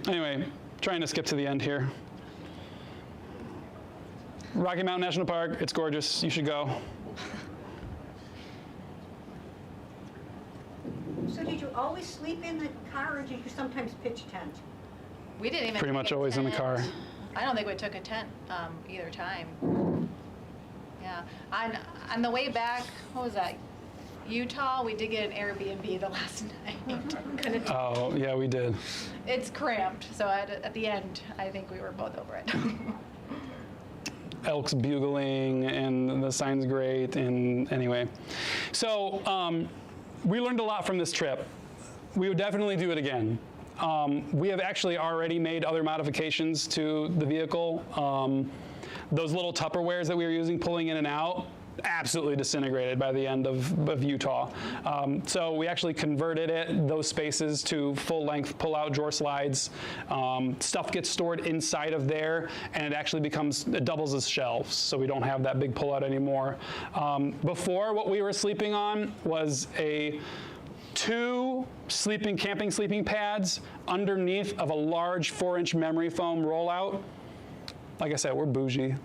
Anyway, trying to skip to the end here. Rocky Mountain National Park, it's gorgeous, you should go. So did you always sleep in the car or did you sometimes pitch tent? We didn't even Pretty much take a always in the tent. car. I don't think we took a tent either time. Yeah. On the way back, what was that? Utah, we did get an Airbnb the last night. Oh, yeah, we did. It's cramped, so at the end, I think we were both over it. Elks bugling and the sign's great, and anyway. So we learned a lot from this trip. We would definitely do it again. We have actually already made other modifications to the vehicle. Those little Tupperwares that we were using pulling in and out, absolutely disintegrated by the end of Utah. So we actually converted those spaces to full-length pull-out drawer slides. Stuff gets stored inside of there, and it doubles as shelves, so we don't have that big pull-out anymore. Before, what we were sleeping on was 2 camping sleeping pads underneath of a large 4-inch memory foam rollout. Like I said, we're bougie.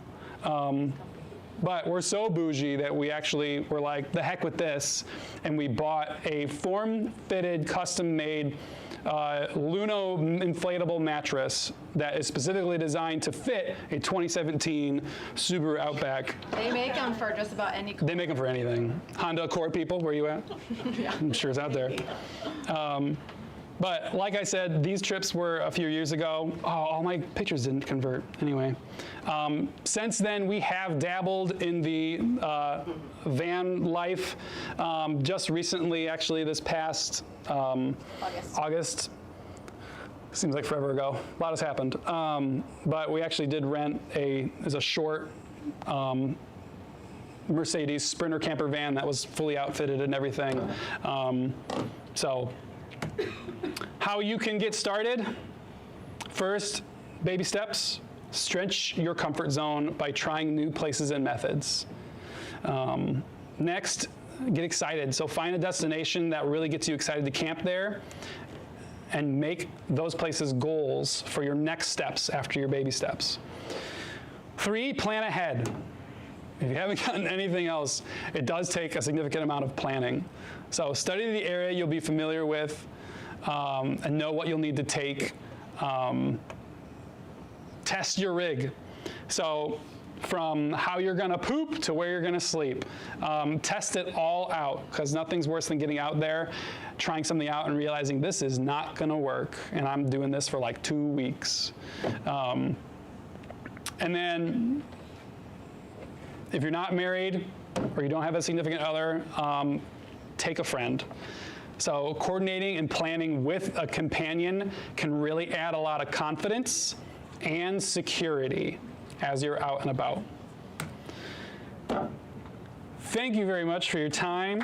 But we're so bougie that we actually were like, the heck with this, and we bought a form-fitted, custom-made Luno inflatable mattress that is specifically designed to fit a 2017 Subaru Outback. They make them for just about any car. They make them for anything. Honda Accord people, where you at? Yeah. I'm sure it's out there. But like I said, these trips were a few years ago. Oh, all my pictures didn't convert anyway. Since then, we have dabbled in the van life. Just recently, actually, this past August. Seems like forever ago. A lot has happened. But we actually did rent a short Mercedes Sprinter camper van that was fully outfitted and everything. So how you can get started? First, baby steps. Stretch your comfort zone by trying new places and methods. Next, get excited. So find a destination that really gets you excited to camp there. and make those places goals for your next steps after your baby steps. 3, plan ahead. If you haven't gotten anything else, it does take a significant amount of planning. So study the area you'll be familiar with and know what you'll need to take. Test your rig. So from how you're gonna poop to where you're gonna sleep. Test it all out, because nothing's worse than getting out there, trying something out and realizing this is not gonna work, and I'm doing this for like 2 weeks. And then if you're not married or you don't have a significant other, take a friend. So coordinating and planning with a companion can really add a lot of confidence and security as you're out and about. Thank you very much for your time.